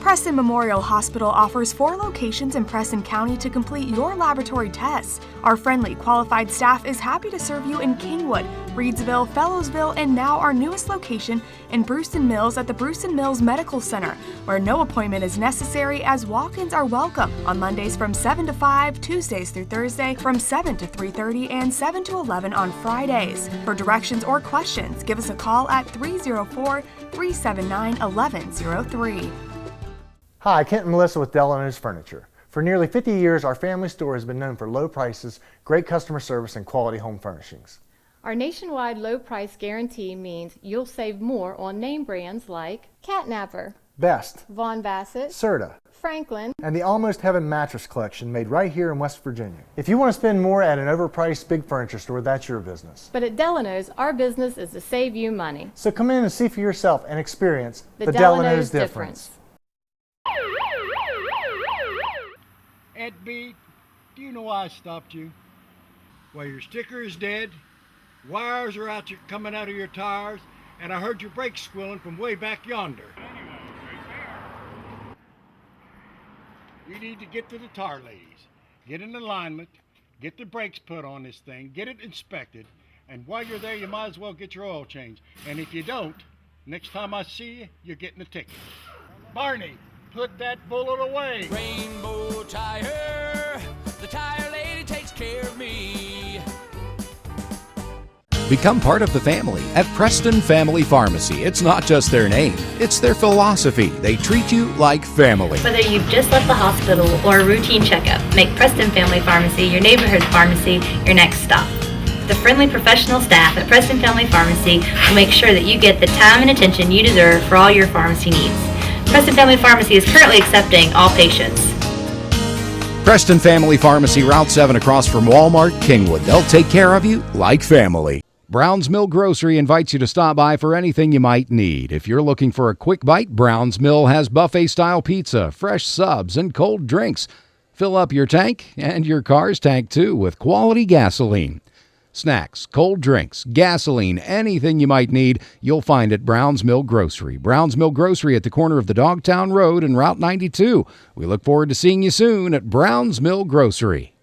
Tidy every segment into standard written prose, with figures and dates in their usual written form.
Preston Memorial Hospital offers 4 locations in Preston County to complete your laboratory tests. Our friendly, qualified staff is happy to serve you in Kingwood, Reedsville, Fellowsville, and now our newest location in Brewston Mills at the Brewston Mills Medical Center, where no appointment is necessary as walk-ins are welcome on Mondays from 7 to 5, Tuesdays through Thursday from 7 to 3:30, and 7 to 11 on Fridays. For directions or questions, give us a call at 304-379-1103. Hi, Kent and Melissa with Delano's Furniture. For nearly 50 years, our family store has been known for low prices, great customer service, and quality home furnishings. Our nationwide low price guarantee means you'll save more on name brands like Catnapper, Best, Von Bassett, Serta, Franklin, and the Almost Heaven mattress collection made right here in West Virginia. If you want to spend more at an overpriced big furniture store, that's your business. But at Delano's, our business is to save you money. So come in and see for yourself and experience the Delano's difference. Ed B, do you know why I stopped you? Well, your sticker is dead, wires are coming out of your tires, and I heard your brakes squealing from way back yonder. You need to get to the tire ladies, get in alignment, get the brakes put on this thing, get it inspected, and while you're there, you might as well get your oil changed. And if you don't, next time I see you, you're getting a ticket. Barney, put that bullet away. Rainbow Tire, the tire lady takes care of me. Become part of the family at Preston Family Pharmacy. It's not just their name, it's their philosophy. They treat you like family. Whether you've just left the hospital or a routine checkup, make Preston Family Pharmacy your neighborhood pharmacy your next stop. The friendly professional staff at Preston Family Pharmacy will make sure that you get the time and attention you deserve for all your pharmacy needs. Preston Family Pharmacy is currently accepting all patients. Preston Family Pharmacy, Route 7 across from Walmart, Kingwood. They'll take care of you like family. Brown's Mill Grocery invites you to stop by for anything you might need. If you're looking for a quick bite, Brown's Mill has buffet-style pizza, fresh subs, and cold drinks. Fill up your tank and your car's tank, too, with quality gasoline. Snacks, cold drinks, gasoline, anything you might need, you'll find at Brown's Mill Grocery. Brown's Mill Grocery at the corner of the Dogtown Road and Route 92. We look forward to seeing you soon at Brown's Mill Grocery.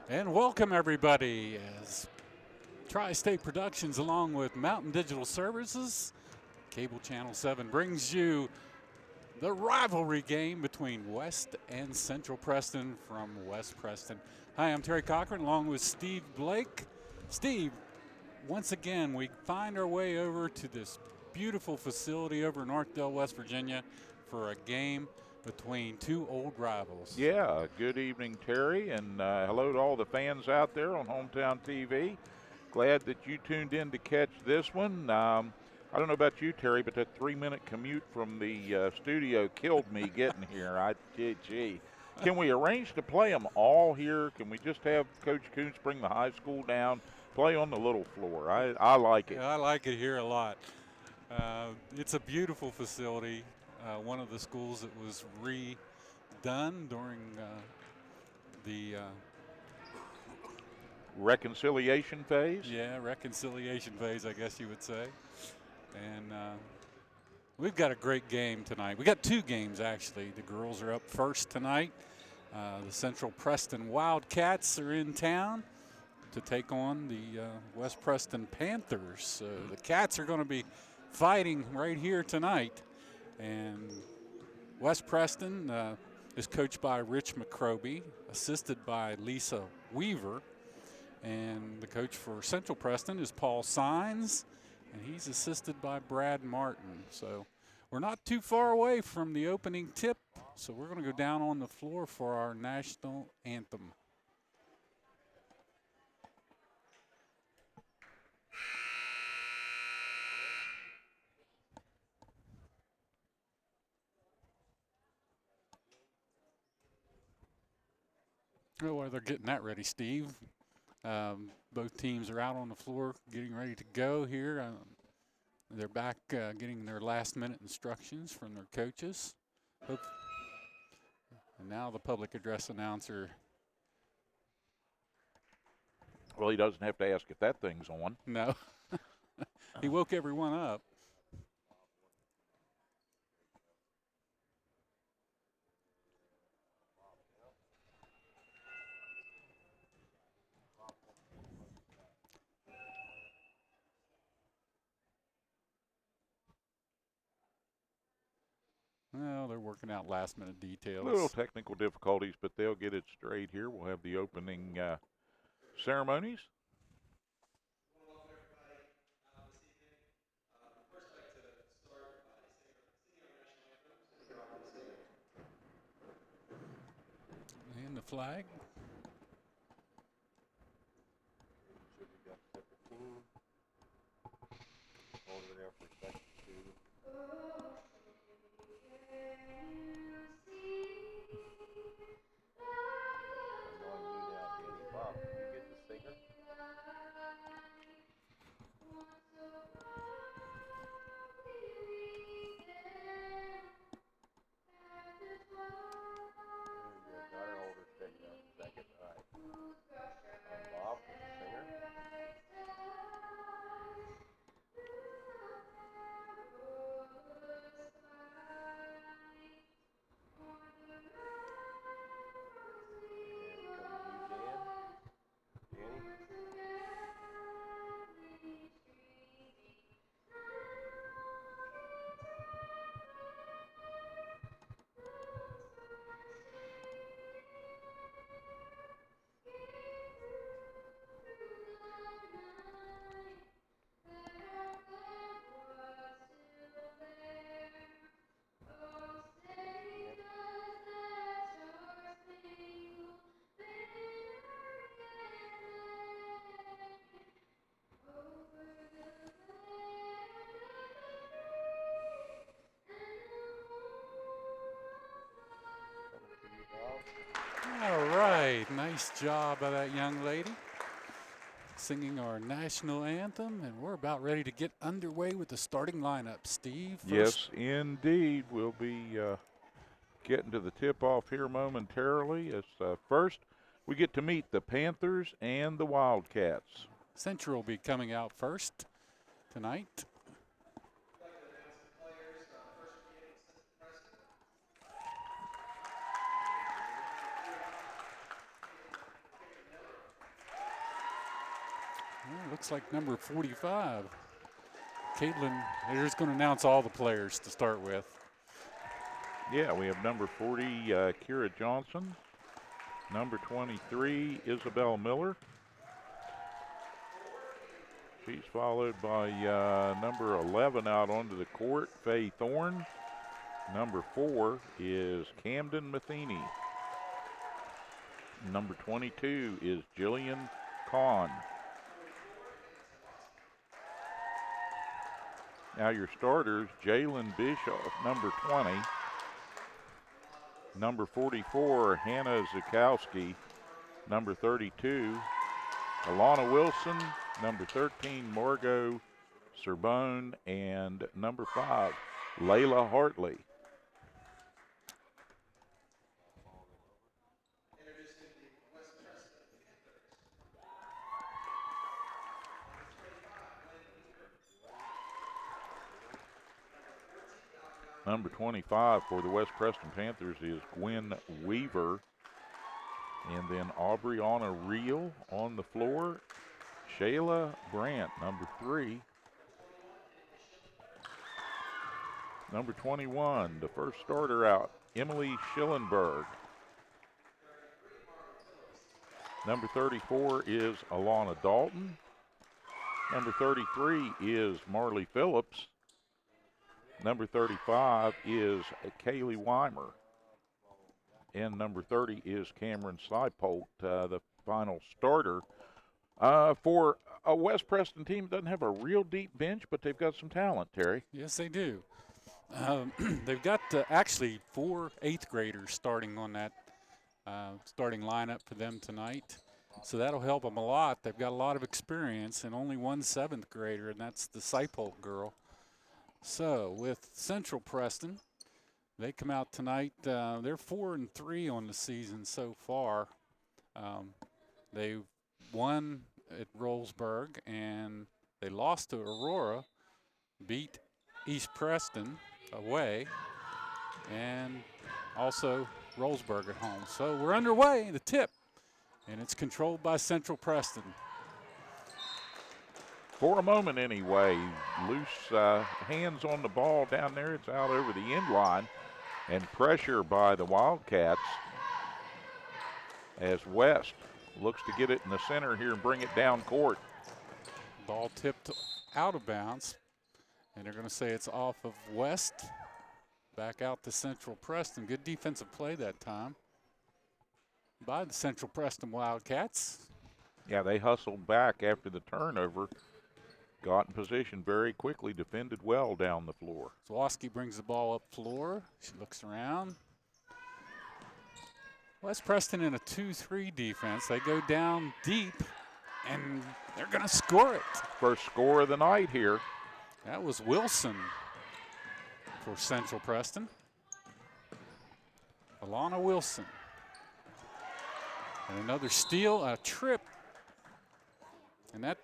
And welcome everybody as Tri-State Productions along with Mountain Digital Services, Cable Channel 7 brings you the rivalry game between West and Central Preston from West Preston. Hi, I'm Terry Cochran along with Steve Blake. Steve, once again, we find our way over to this beautiful facility over in Arthurdale, West Virginia for a game between two old rivals. Yeah, good evening, Terry, and hello to all the fans out there on Hometown TV. Glad that you tuned in to catch this one. I don't know about you, Terry, but that 3-minute commute from the studio killed me getting here. Gee. Can we arrange to play them all here? Can we just have Coach Koontz bring the high school down, play on the little floor? I like it. Yeah, I like it here a lot. It's a beautiful facility. One of the schools that was redone during the reconciliation phase? Yeah, reconciliation phase, I guess you would say. And we've got a great game tonight. We got two games, actually. The girls are up first tonight. The Central Preston Wildcats are in town to take on the West Preston Panthers. So the Cats are going to be fighting right here tonight. And West Preston is coached by Rich McCroby, assisted by Lisa Weaver. And the coach for Central Preston is Paul Sines, and he's assisted by Brad Martin. So we're not too far away from the opening tip, so we're going to go down on the floor for our national anthem. Oh, while they're getting that ready, Steve, both teams are out on the floor getting ready to go here. They're back getting their last-minute instructions from their coaches. And now the public address announcer. Well, he doesn't have to ask if that thing's on. No. He woke everyone up. Well, they're working out last-minute details. Little technical difficulties, but they'll get it straight here. We'll have the opening ceremonies. And the flag. All right, nice job by that young lady. Singing our national anthem, and we're about ready to get underway with the starting lineup. Steve, first. Yes, indeed. We'll be getting to the tip-off here momentarily. As first, we get to meet the Panthers and the Wildcats. Central will be coming out first tonight. Well, looks like number 45. Caitlin, they're just going to announce all the players to start with. Yeah, we have number 40, Kira Johnson. Number 23, Isabel Miller. She's followed by number 11 out onto the court, Faye Thorne. Number 4 is Camden Matheny. Number 22 is Jillian Kahn. Now your starters, Jalen Bischoff, number 20. Number 44, Hannah Zukowski. Number 32, Alana Wilson. Number 13, Margot Serbone. And number 5, Layla Hartley. Number 25 for the West Preston Panthers is Gwen Weaver. And then Aubriana Reel on the floor. Shayla Brandt, number 3. Number 21, the first starter out, Emily Schillenberg. Number 34 is Alana Dalton. Number 33 is Marley Phillips. Number 35 is Kaylee Weimer. And number 30 is Cameron Seipolt, the final starter. For a West Preston team that doesn't have a real deep bench, but they've got some talent, Terry. Yes, they do. They've got actually 4 8th graders starting on that starting lineup for them tonight. So that'll help them a lot. They've got a lot of experience and only 1 7th grader, and that's the Seipolt girl. So with Central Preston, they come out tonight. They're 4-3 on the season so far. They've won at Rollsburg, and they lost to Aurora, beat East Preston away, and also Rollsburg at home. So we're underway, the tip, and it's controlled by Central Preston. For a moment anyway, loose hands on the ball down there. It's out over the end line. And pressure by the Wildcats as West looks to get it in the center here and bring it down court. Ball tipped out of bounds, and they're going to say it's off of West. Back out to Central Preston. Good defensive play that time by the Central Preston Wildcats. Yeah, they hustled back after the turnover, got in position very quickly, defended well down the floor. Zwoski brings the ball up floor. She looks around. West Preston in a 2-3 defense. They go down deep, and they're going to score it. First score of the night here. That was Wilson for Central Preston. Alana Wilson. And another steal, a trip. And that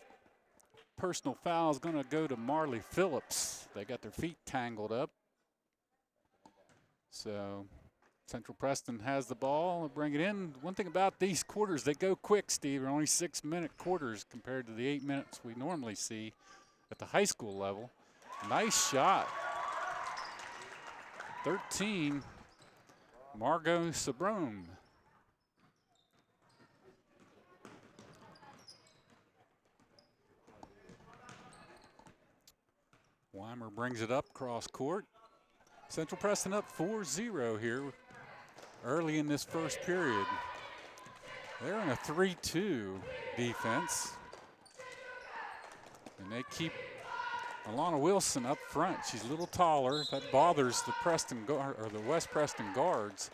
personal foul is going to go to Marley Phillips. They got their feet tangled up. So Central Preston has the ball and bring it in. One thing about these quarters, they go quick, Steve. They're only 6-minute quarters compared to the 8 minutes we normally see at the high school level. Nice shot. 13, Margot Sabrone. Weimer brings it up cross court. Central Preston up 4-0 here early in this first period. They're in a 3-2 defense. And they keep Alana Wilson up front. She's a little taller. That bothers the Preston guard or the West Preston guards.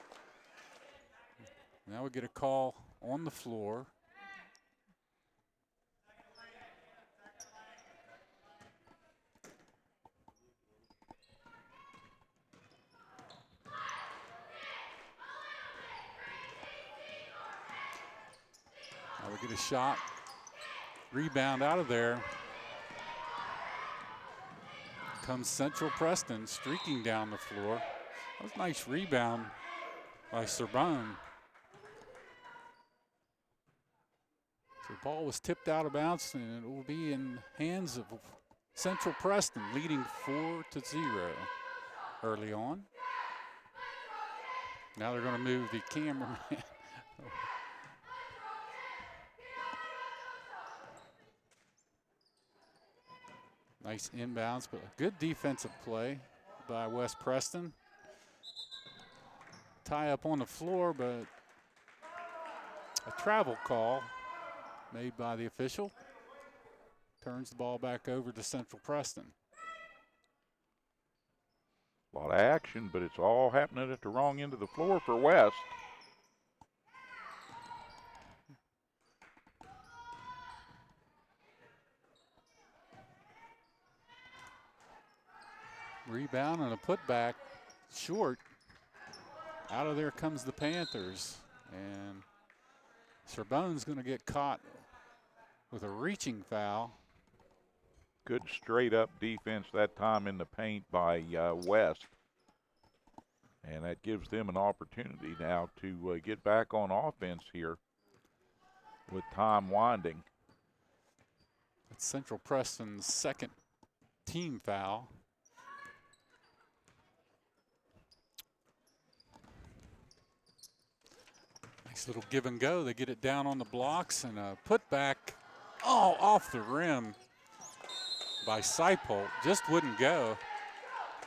Now we get a call on the floor. Now we get a shot. Rebound out of there. Comes Central Preston streaking down the floor. That was a nice rebound by Sorbonne. So the ball was tipped out of bounds, and it will be in hands of Central Preston, leading 4-0 early on. Now they're going to move the cameraman. Nice inbounds, but a good defensive play by West Preston. Tie up on the floor, but a travel call made by the official. Turns the ball back over to Central Preston. A lot of action, but it's all happening at the wrong end of the floor for West. Rebound and a putback short. Out of there comes the Panthers. And Sorbonne's going to get caught with a reaching foul. Good straight up defense that time in the paint by West. And that gives them an opportunity now to get back on offense here with time winding. It's Central Preston's second team foul. Nice little give and go. They get it down on the blocks and a putback. Oh, off the rim by Seipold. Just wouldn't go.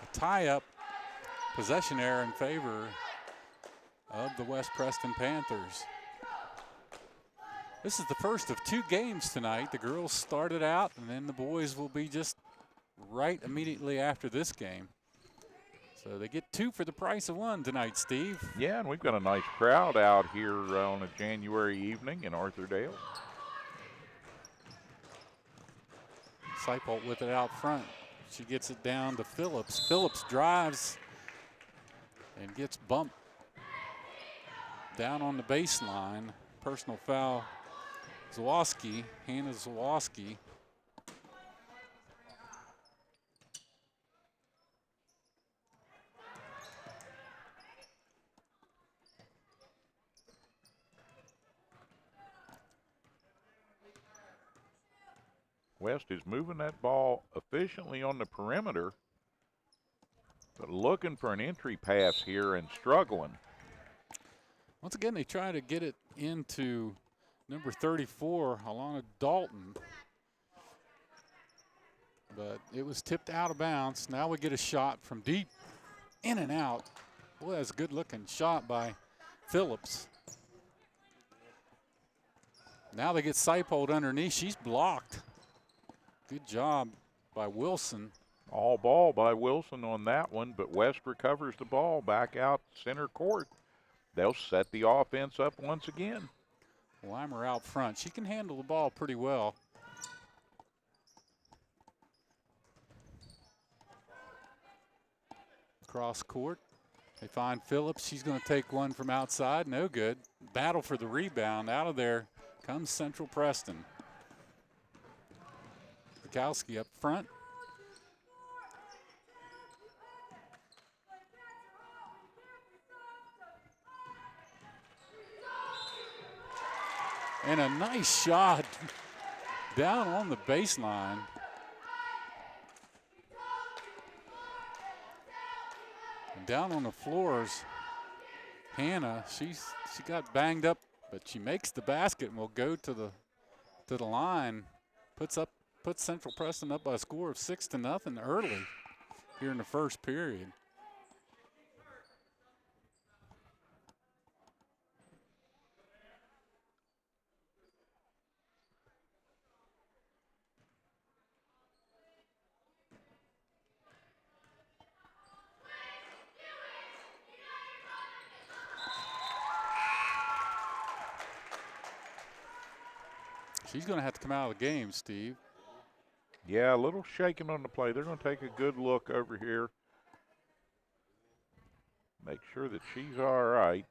A tie-up, possession error in favor of the West Preston Panthers. This is the first of 2 games tonight. The girls started out, and then the boys will be just right immediately after this game. So they get 2 for the price of 1 tonight, Steve. Yeah, and we've got a nice crowd out here on a January evening in Arthurdale. Seipold with it out front. She gets it down to Phillips. Phillips drives and gets bumped down on the baseline. Personal foul, Zwoski, Hannah Zwoski. West is moving that ball efficiently on the perimeter. But looking for an entry pass here and struggling. Once again, they try to get it into number 34 along with Dalton. But it was tipped out of bounds. Now we get a shot from deep, in and out. Boy, that's a good looking shot by Phillips. Now they get Seipold underneath. She's blocked. Good job by Wilson. All ball by Wilson on that one, but West recovers the ball back out center court. They'll set the offense up once again. Weimer out front. She can handle the ball pretty well. Cross court. They find Phillips. She's going to take one from outside. No good. Battle for the rebound. Out of there comes Central Preston. Bukowski up front. And a nice shot down on the baseline. Down on the floors, Hannah, she got banged up, but she makes the basket and will go to the line. Puts Central Preston up by a score of 6-0 early here in the first period. She's going to have to come out of the game, Steve. Yeah, a little shaking on the play. They're going to take a good look over here. Make sure that she's all right.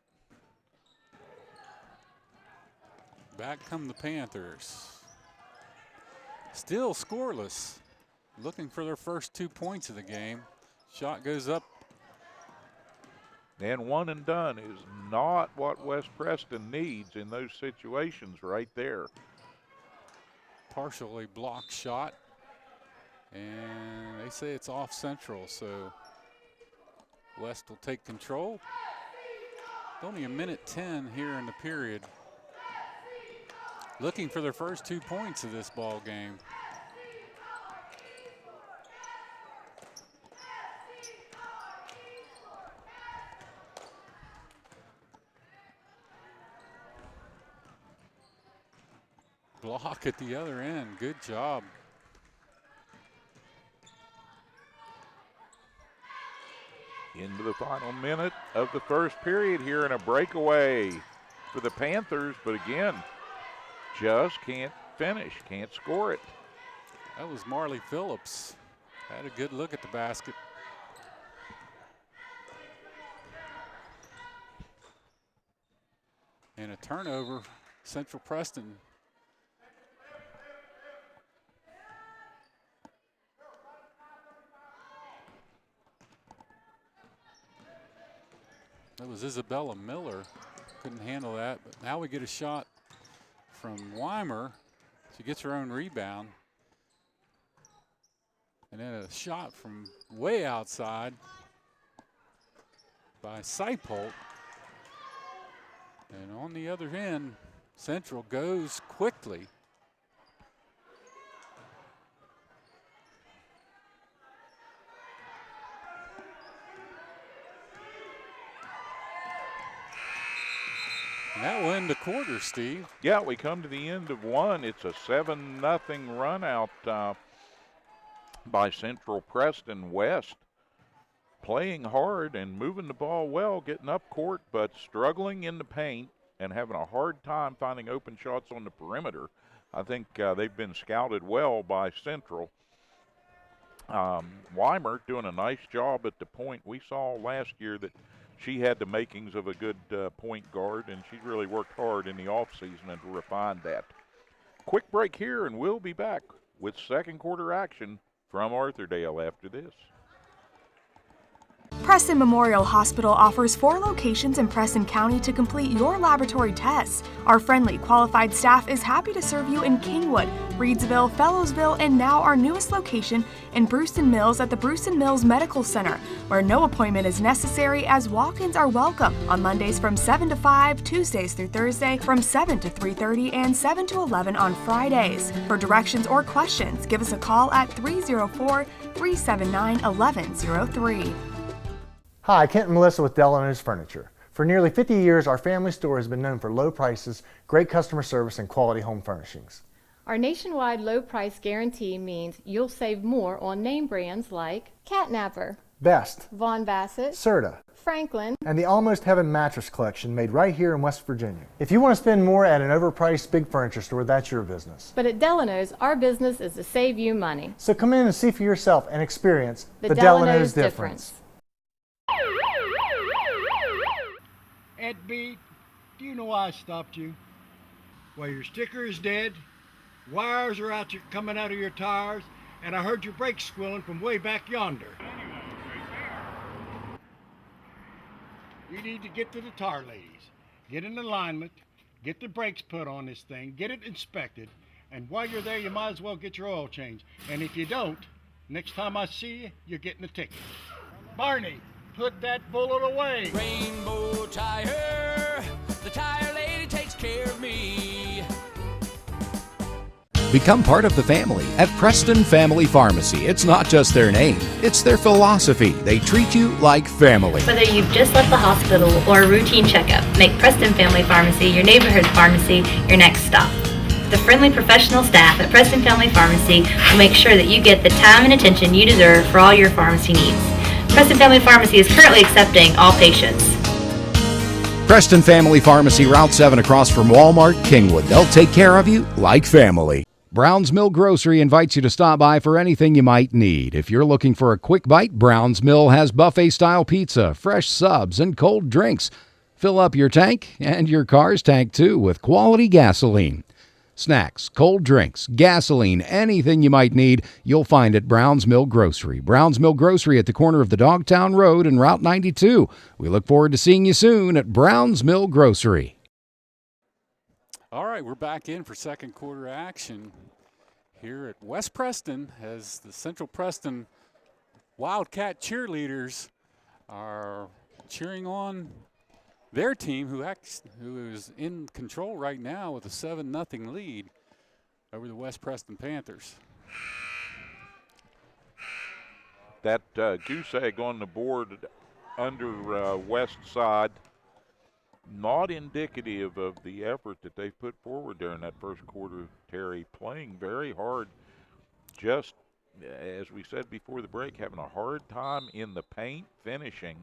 Back come the Panthers. Still scoreless. Looking for their first 2 points of the game. Shot goes up. And one and done is not what West Preston needs in those situations right there. Partially blocked shot, and they say it's off Central, so West will take control. Only a minute 10 here in the period. Looking for their first 2 points of this ball game. Block at the other end. Good job. Into the final minute of the first period here, in a breakaway for the Panthers, but again, just can't finish, can't score it. That was Marley Phillips. Had a good look at the basket. And a turnover, Central Preston. That was Isabella Miller. Couldn't handle that, but now we get a shot from Weimer. She gets her own rebound. And then a shot from way outside by Seipold. And on the other end, Central goes quickly. And that will end the quarter, Steve. Yeah, we come to the end of one. It's a 7-0 run out by Central Preston. West playing hard and moving the ball well, getting up court, but struggling in the paint and having a hard time finding open shots on the perimeter. I think they've been scouted well by Central. Weimer doing a nice job at the point. We saw last year that she had the makings of a good point guard, and she's really worked hard in the offseason and refined that. Quick break here, and we'll be back with second quarter action from Arthurdale after this. Preston Memorial Hospital offers 4 locations in Preston County to complete your laboratory tests. Our friendly, qualified staff is happy to serve you in Kingwood, Reedsville, Fellowsville, and now our newest location in Brewston Mills at the Brewston Mills Medical Center, where no appointment is necessary as walk-ins are welcome on Mondays from 7 to 5, Tuesdays through Thursday from 7 to 3:30, and 7 to 11 on Fridays. For directions or questions, give us a call at 304-379-1103. Hi, Kent and Melissa with Delano's Furniture. For nearly 50 years, our family store has been known for low prices, great customer service, and quality home furnishings. Our nationwide low price guarantee means you'll save more on name brands like Catnapper, Best, Von Bassett, Serta, Franklin, and the Almost Heaven mattress collection made right here in West Virginia. If you want to spend more at an overpriced big furniture store, that's your business. But at Delano's, our business is to save you money. So come in and see for yourself and experience The Delano's difference. Ed B, do you know why I stopped you? Well, your sticker is dead, wires are coming out of your tires, and I heard your brakes squealing from way back yonder. You need to get to the tire ladies, get in alignment, get the brakes put on this thing, get it inspected, and while you're there, you might as well get your oil changed. And if you don't, next time I see you, you're getting a ticket. Barney, put that bullet away. Rainbow Tire, the tire lady takes care of me. Become part of the family at Preston Family Pharmacy. It's not just their name, it's their philosophy. They treat you like family. Whether you've just left the hospital or a routine checkup, make Preston Family Pharmacy your neighborhood pharmacy your next stop. The friendly professional staff at Preston Family Pharmacy will make sure that you get the time and attention you deserve for all your pharmacy needs. Preston Family Pharmacy is currently accepting all patients. Preston Family Pharmacy, Route 7 across from Walmart, Kingwood. They'll take care of you like family. Brown's Mill Grocery invites you to stop by for anything you might need. If you're looking for a quick bite, Brown's Mill has buffet-style pizza, fresh subs, and cold drinks. Fill up your tank and your car's tank, too, with quality gasoline. Snacks, cold drinks, gasoline, anything you might need, you'll find at Brown's Mill Grocery. Brown's Mill Grocery at the corner of the Dogtown Road and Route 92. We look forward to seeing you soon at Brown's Mill Grocery. All right, we're back in for second quarter action here at West Preston as the Central Preston Wildcat cheerleaders are cheering on their team, who is in control right now with a 7-0 lead over the West Preston Panthers. That goose egg on the board under West side, not indicative of the effort that they put forward there in that first quarter. Terry playing very hard, just as we said before the break, having a hard time in the paint finishing.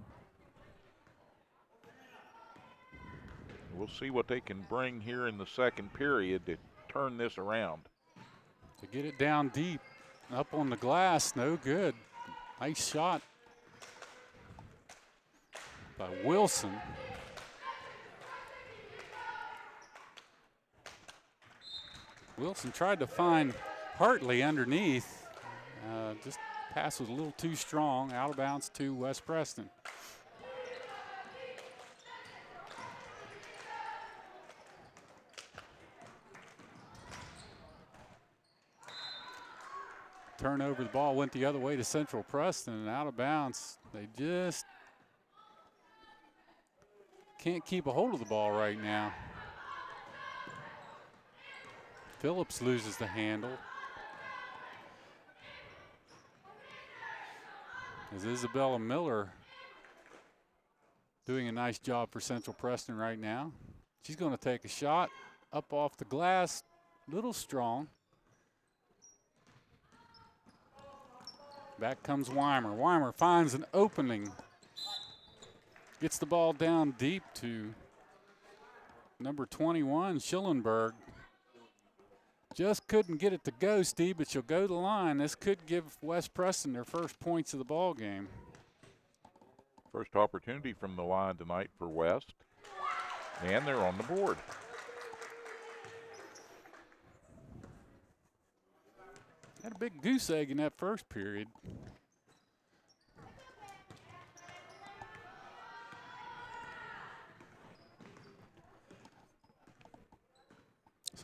We'll see what they can bring here in the second period to turn this around. To get it down deep, up on the glass, no good. Nice shot by Wilson. Wilson tried to find Hartley underneath. Just pass was a little too strong. Out of bounds to West Preston. Turnover, the ball went the other way to Central Preston and out of bounds. They just can't keep a hold of the ball right now. Phillips loses the handle. As Isabella Miller doing a nice job for Central Preston right now. She's going to take a shot up off the glass, little strong. Back comes Weimer. Weimer finds an opening. Gets the ball down deep to number 21, Schillenberg. Just couldn't get it to go, Steve, but she'll go to the line. This could give West Preston their first points of the ball game. First opportunity from the line tonight for West, and they're on the board. Had a big goose egg in that first period.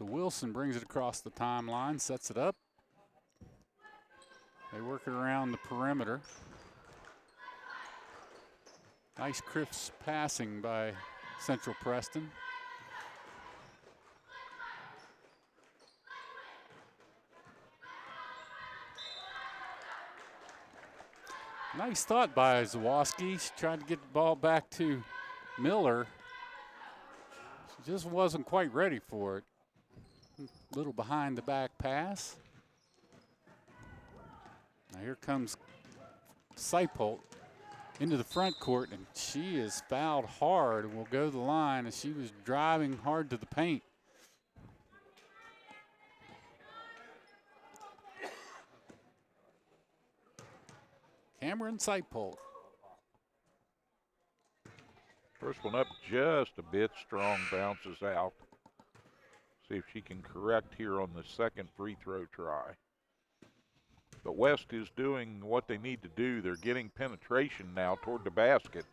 So Wilson brings it across the timeline, sets it up. They work it around the perimeter. Nice crisp passing by Central Preston. Nice thought by Zawoski. She tried to get the ball back to Miller. She just wasn't quite ready for it. A little behind the back pass. Now here comes Seipolt into the front court, and she is fouled hard and will go to the line as she was driving hard to the paint. Cameron Seipolt. First one up just a bit strong, bounces out. See if she can correct here on the second free throw try. But West is doing what they need to do. They're getting penetration now toward the basket.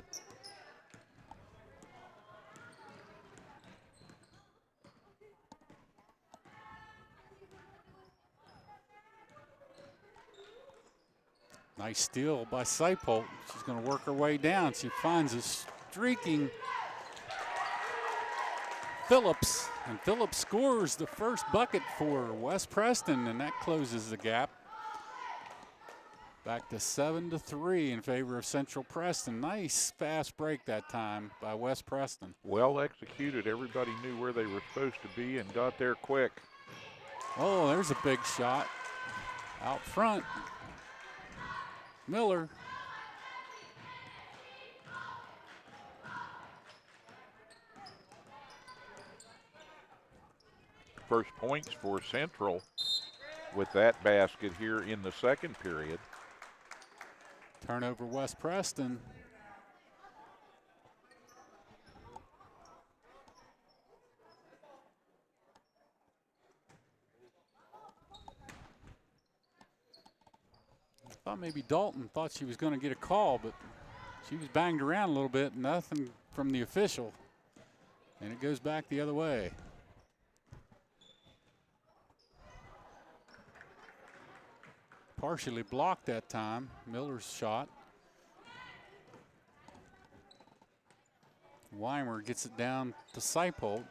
Nice steal by Seipolt. She's going to work her way down. She finds a streaking Phillips, and Phillips scores the first bucket for West Preston, and that closes the gap. Back to 7-3 in favor of Central Preston. Nice fast break that time by West Preston. Well executed. Everybody knew where they were supposed to be and got there quick. Oh, there's a big shot out front. Miller. First points for Central with that basket here in the second period. Turnover West Preston. I thought maybe Dalton thought she was going to get a call, but she was banged around a little bit. Nothing from the official. And it goes back the other way. Partially blocked that time, Miller's shot. Weimer gets it down to Seipolt.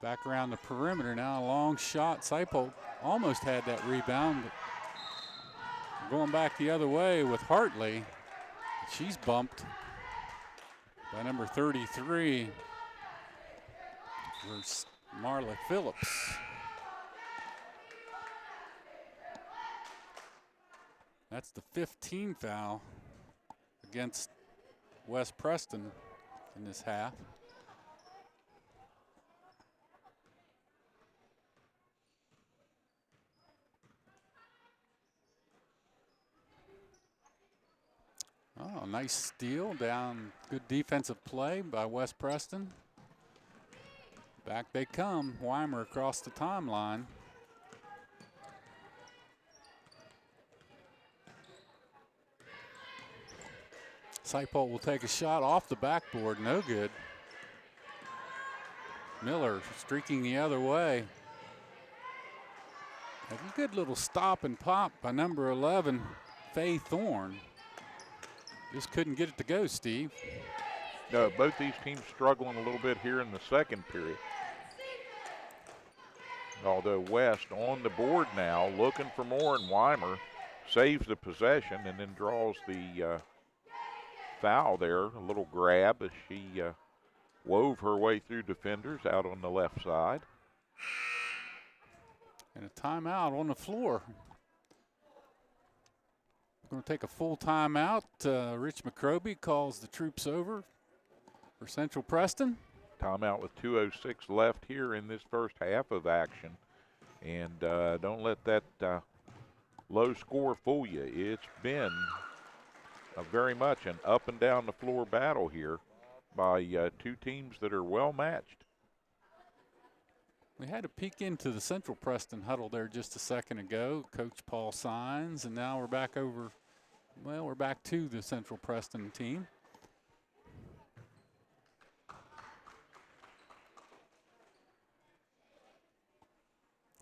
Back around the perimeter now, a long shot. Seipolt almost had that rebound, but going back the other way with Hartley. She's bumped by number 33, versus Marla Phillips. That's the 15th foul against West Preston in this half. Oh, nice steal down. Good defensive play by West Preston. Back they come. Weimer across the timeline. Seipolt will take a shot off the backboard, no good. Miller streaking the other way. A good little stop and pop by number 11, Faye Thorne. Just couldn't get it to go, Steve. No, both these teams struggling a little bit here in the second period. Although West on the board now, looking for more, and Weimer saves the possession and then draws the foul there, a little grab as she wove her way through defenders out on the left side. And a timeout on the floor. Going to take a full timeout. Rich McCroby calls the troops over for Central Preston. Timeout with 2:06 left here in this first half of action. And don't let that low score fool you. It's been very much an up and down the floor battle here by two teams that are well matched. We had a peek into the Central Preston huddle there just a second ago. Coach Paul signs, and now we're back over, well, we're back to the Central Preston team.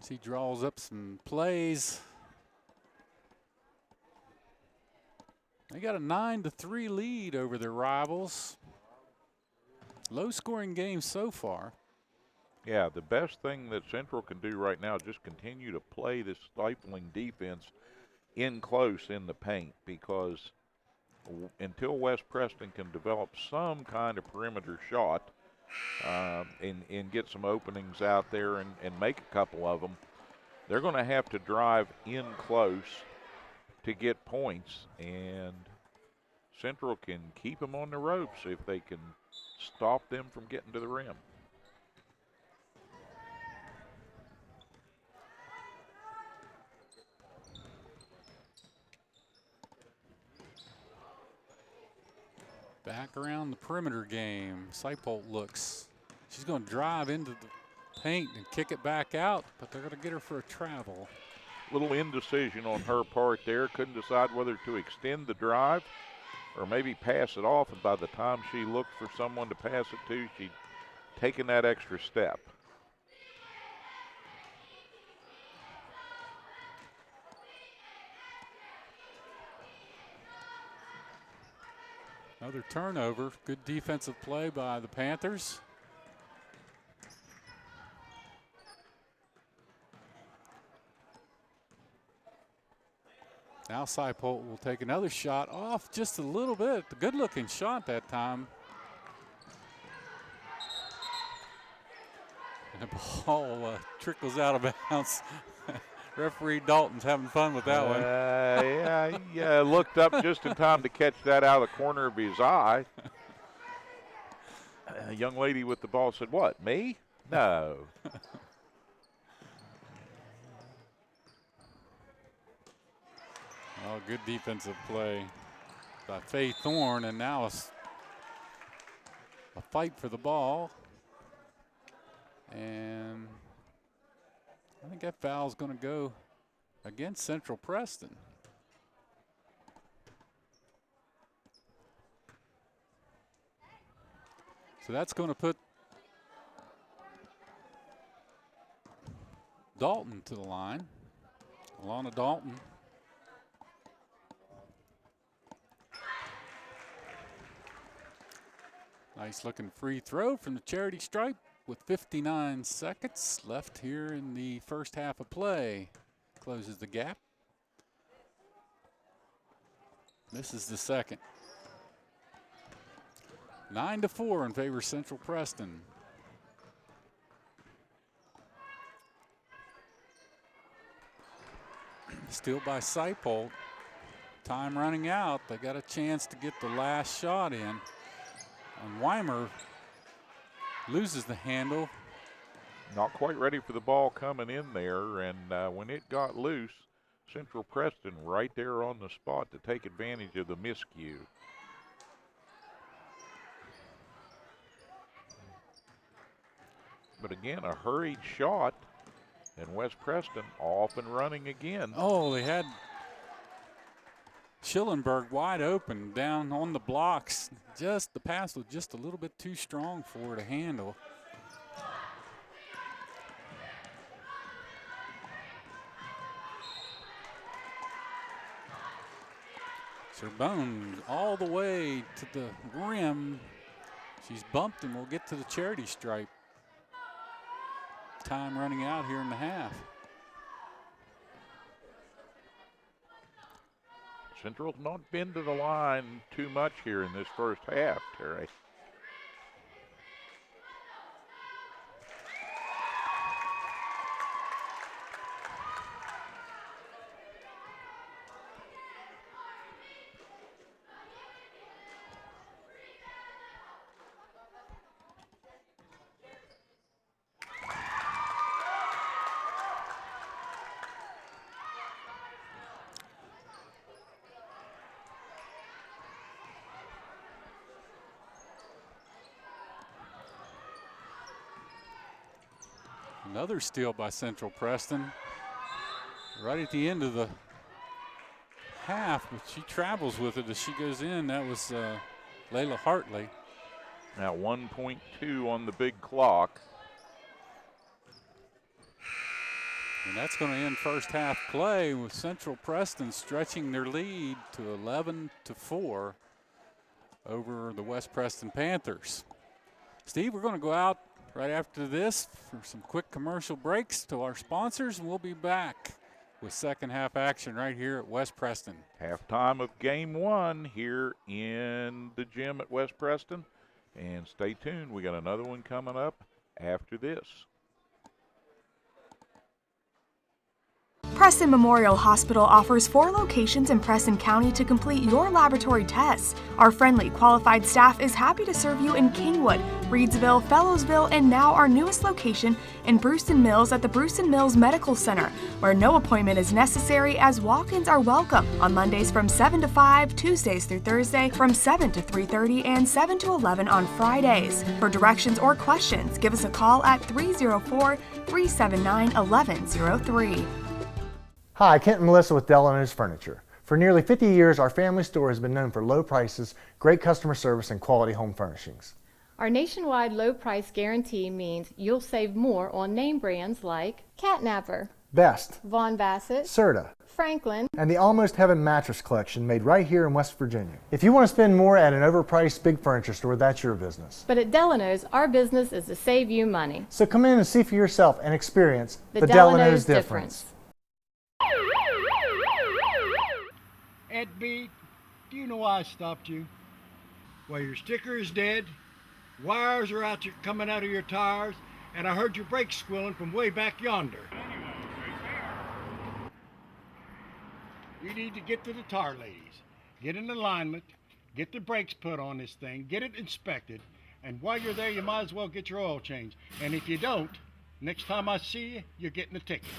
She draws up some plays. They got a 9-3 lead over their rivals. Low-scoring game so far. Yeah, the best thing that Central can do right now is just continue to play this stifling defense in close in the paint, because until West Preston can develop some kind of perimeter shot and get some openings out there and make a couple of them, they're going to have to drive in close to get points, and Central can keep them on the ropes if they can stop them from getting to the rim. Back around the perimeter game. Seipold looks. She's going to drive into the paint and kick it back out, but they're going to get her for a travel. Little indecision on her part there. Couldn't decide whether to extend the drive or maybe pass it off, and by the time she looked for someone to pass it to, she'd taken that extra step. Another turnover. Good defensive play by the Panthers. Now Seipold will take another shot off just a little bit. A good-looking shot that time. And the ball trickles out of bounds. Referee Dalton's having fun with that one. Yeah, he looked up just in time to catch that out of the corner of his eye. A young lady with the ball said, "What, me? No." Oh, good defensive play by Faye Thorne, and now a fight for the ball. And I think that foul's going to go against Central Preston. So that's going to put Dalton to the line. Alana Dalton. Nice looking free throw from the charity stripe with 59 seconds left here in the first half of play. Closes the gap. Misses the second. 9-4 in favor of Central Preston. Still by Seipold. Time running out. They got a chance to get the last shot in. And Weimer loses the handle. Not quite ready for the ball coming in there, and when it got loose, Central Preston right there on the spot to take advantage of the miscue. But again, a hurried shot, and West Preston off and running again. Oh, they had Schillenberg wide open down on the blocks. Just the pass was just a little bit too strong for her to handle. Zerbone all the way to the rim. She's bumped and will get to the charity stripe. Time running out here in the half. Central's not been to the line too much here in this first half, Terry. Another steal by Central Preston. Right at the end of the half, but she travels with it as she goes in. That was Layla Hartley. Now 1.2 on the big clock. And that's going to end first half play with Central Preston stretching their lead to 11-4 over the West Preston Panthers. Steve, we're going to go out right after this for some quick commercial breaks to our sponsors, and we'll be back with second half action right here at West Preston. Halftime of game one here in the gym at West Preston. And stay tuned. We got another one coming up after this. Preston Memorial Hospital offers 4 locations in Preston County to complete your laboratory tests. Our friendly, qualified staff is happy to serve you in Kingwood, Reedsville, Fellowsville, and now our newest location in Brewston Mills at the Brewston Mills Medical Center, where no appointment is necessary as walk-ins are welcome on Mondays from 7 to 5, Tuesdays through Thursday from 7 to 3:30, and 7 to 11 on Fridays. For directions or questions, give us a call at 304-379-1103. Hi, Kent and Melissa with Delano's Furniture. For nearly 50 years, our family store has been known for low prices, great customer service, and quality home furnishings. Our nationwide low price guarantee means you'll save more on name brands like Catnapper, Best, Von Bassett, Serta, Franklin, and the Almost Heaven mattress collection made right here in West Virginia. If you want to spend more at an overpriced big furniture store, that's your business. But at Delano's, our business is to save you money. So come in and see for yourself and experience The Delano's difference. Ed B, do you know why I stopped you? Well, your sticker is dead, wires are coming out of your tires, and I heard your brakes squealing from way back yonder. You need to get to the tar ladies, get in alignment, get the brakes put on this thing, get it inspected, and while you're there, you might as well get your oil changed. And if you don't, next time I see you, you're getting a ticket.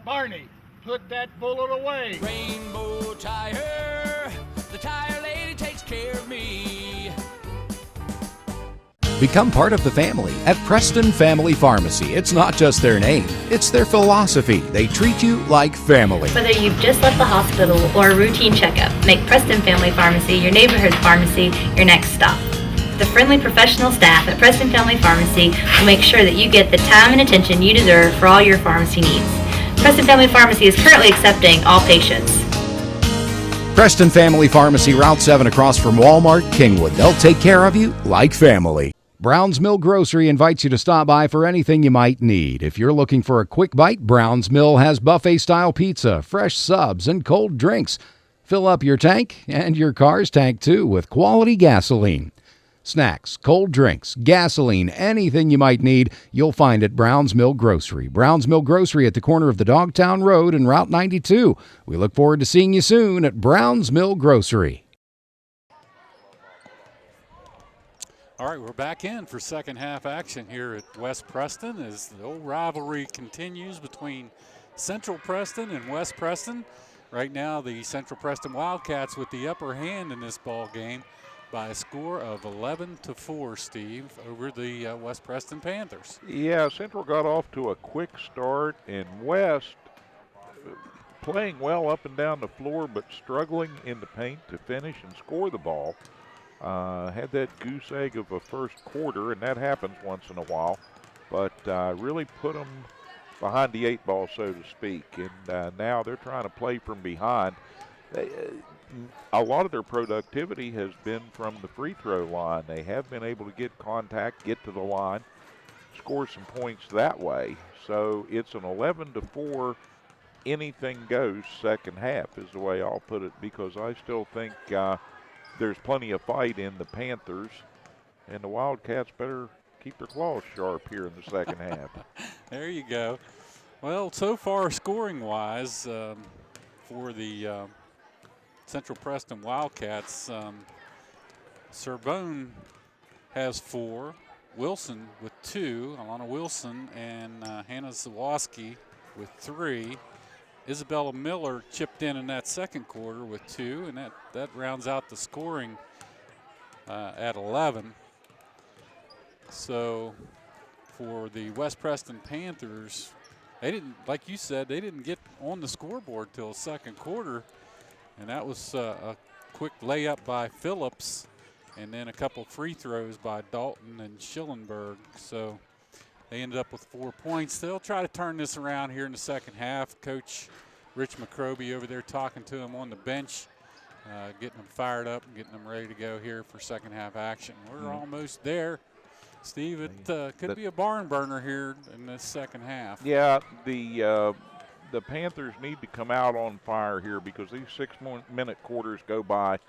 Barney, put that bullet away. Rainbow Tire, the tire lady takes care of me. Become part of the family at Preston Family Pharmacy. It's not just their name, it's their philosophy. They treat you like family. Whether you've just left the hospital or a routine checkup, make Preston Family Pharmacy your neighborhood pharmacy your next stop. The friendly professional staff at Preston Family Pharmacy will make sure that you get the time and attention you deserve for all your pharmacy needs. Preston Family Pharmacy is currently accepting all patients. Preston Family Pharmacy, Route 7 across from Walmart, Kingwood. They'll take care of you like family. Brown's Mill Grocery invites you to stop by for anything you might need. If you're looking for a quick bite, Brown's Mill has buffet-style pizza, fresh subs, and cold drinks. Fill up your tank and your car's tank, too, with quality gasoline. Snacks, cold drinks, gasoline, anything you might need, you'll find at Brown's Mill Grocery. Brown's Mill Grocery at the corner of the Dogtown Road and Route 92. We look forward to seeing you soon at Brown's Mill Grocery. All right, we're back in for second half action here at West Preston as the old rivalry continues between Central Preston and West Preston. Right now, the Central Preston Wildcats with the upper hand in this ball game by a score of 11-4, Steve, over the West Preston Panthers. Yeah, Central got off to a quick start, and West playing well up and down the floor, but struggling in the paint to finish and score the ball. Had that goose egg of a first quarter, and that happens once in a while, but really put them behind the 8 ball, so to speak. And now they're trying to play from behind. A lot of their productivity has been from the free throw line. They have been able to get contact, get to the line, score some points that way. So it's an 11-4 anything goes second half is the way I'll put it, because I still think there's plenty of fight in the Panthers, and the Wildcats better keep their claws sharp here in the second half. There you go. Well, so far scoring-wise for the Central Preston Wildcats, Sorbonne has 4, Wilson with 2, Alana Wilson and Hannah Zawoski with 3. Isabella Miller chipped in that second quarter with 2, and that rounds out the scoring at 11. So for the West Preston Panthers, they didn't, like you said, they didn't get on the scoreboard till the second quarter, and that was a quick layup by Phillips and then a couple free throws by Dalton and Schillenberg. So They ended up with 4 points. They'll try to turn this around here in the second half. Coach Rich McCroby over there talking to him on the bench, getting them fired up and getting them ready to go here for second half action. We're almost there. Steve, it could be a barn burner here in this second half. Yeah, the Panthers need to come out on fire here because these 6-minute quarters go by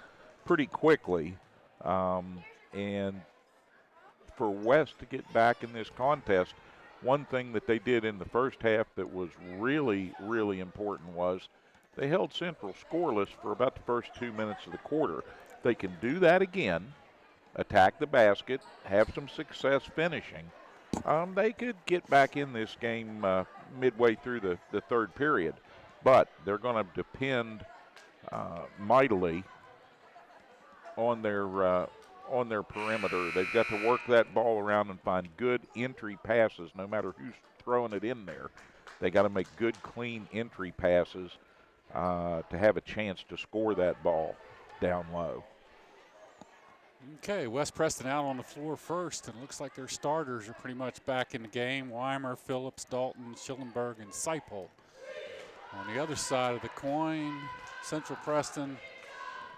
pretty quickly. And for West to get back in this contest, one thing that they did in the first half that was really, really important was they held Central scoreless for about the first 2 minutes of the quarter. They can do that again, attack the basket, have some success finishing. They could get back in this game midway through the third period, but they're going to depend mightily on their perimeter. They've got to work that ball around and find good entry passes no matter who's throwing it in there. They got to make good, clean entry passes to have a chance to score that ball down low. Okay, West Preston out on the floor first, and it looks like their starters are pretty much back in the game. Weimer, Phillips, Dalton, Schillenberg, and Seipel. On the other side of the coin, Central Preston,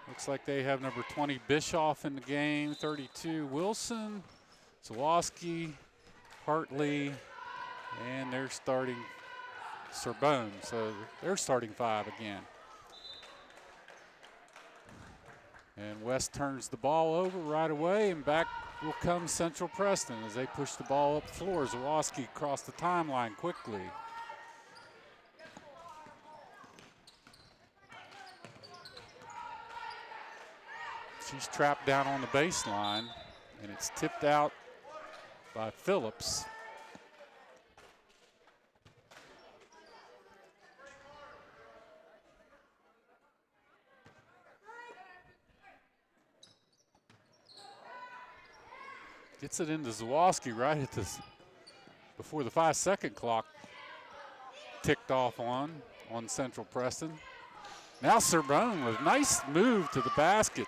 looks like they have number 20 Bischoff in the game, 32 Wilson, Zawoski, Hartley, and they're starting Sorbonne, so they're starting 5 again. And West turns the ball over right away, and back will come Central Preston as they push the ball up the floor. Zawoski across the timeline quickly. She's trapped down on the baseline, and it's tipped out by Phillips. Gets it into Zawoski right at this, before the 5-second clock ticked off on Central Preston. Now Sorbonne with a nice move to the basket.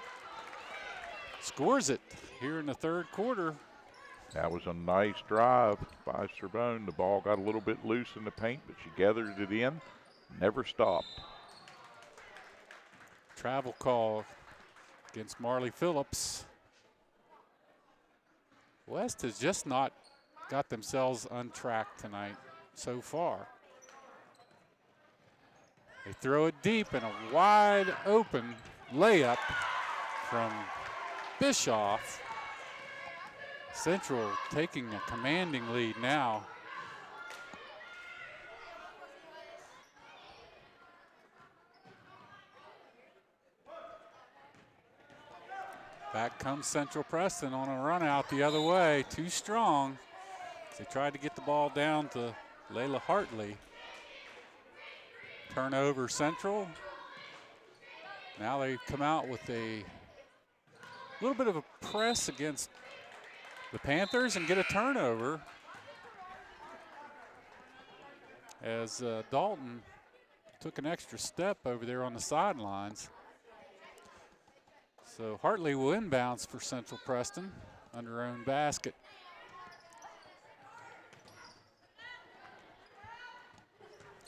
Scores it here in the third quarter. That was a nice drive by Sorbonne. The ball got a little bit loose in the paint, but she gathered it in, never stopped. Travel call against Marley Phillips. West has just not got themselves untracked tonight so far. They throw it deep, and a wide open layup from Bischoff. Central taking a commanding lead now. Back comes Central Preston on a run out the other way. Too strong. They tried to get the ball down to Layla Hartley. Turnover Central. Now they come out with a little bit of a press against the Panthers and get a turnover as Dalton took an extra step over there on the sidelines. So Hartley will inbounds for Central Preston under her own basket.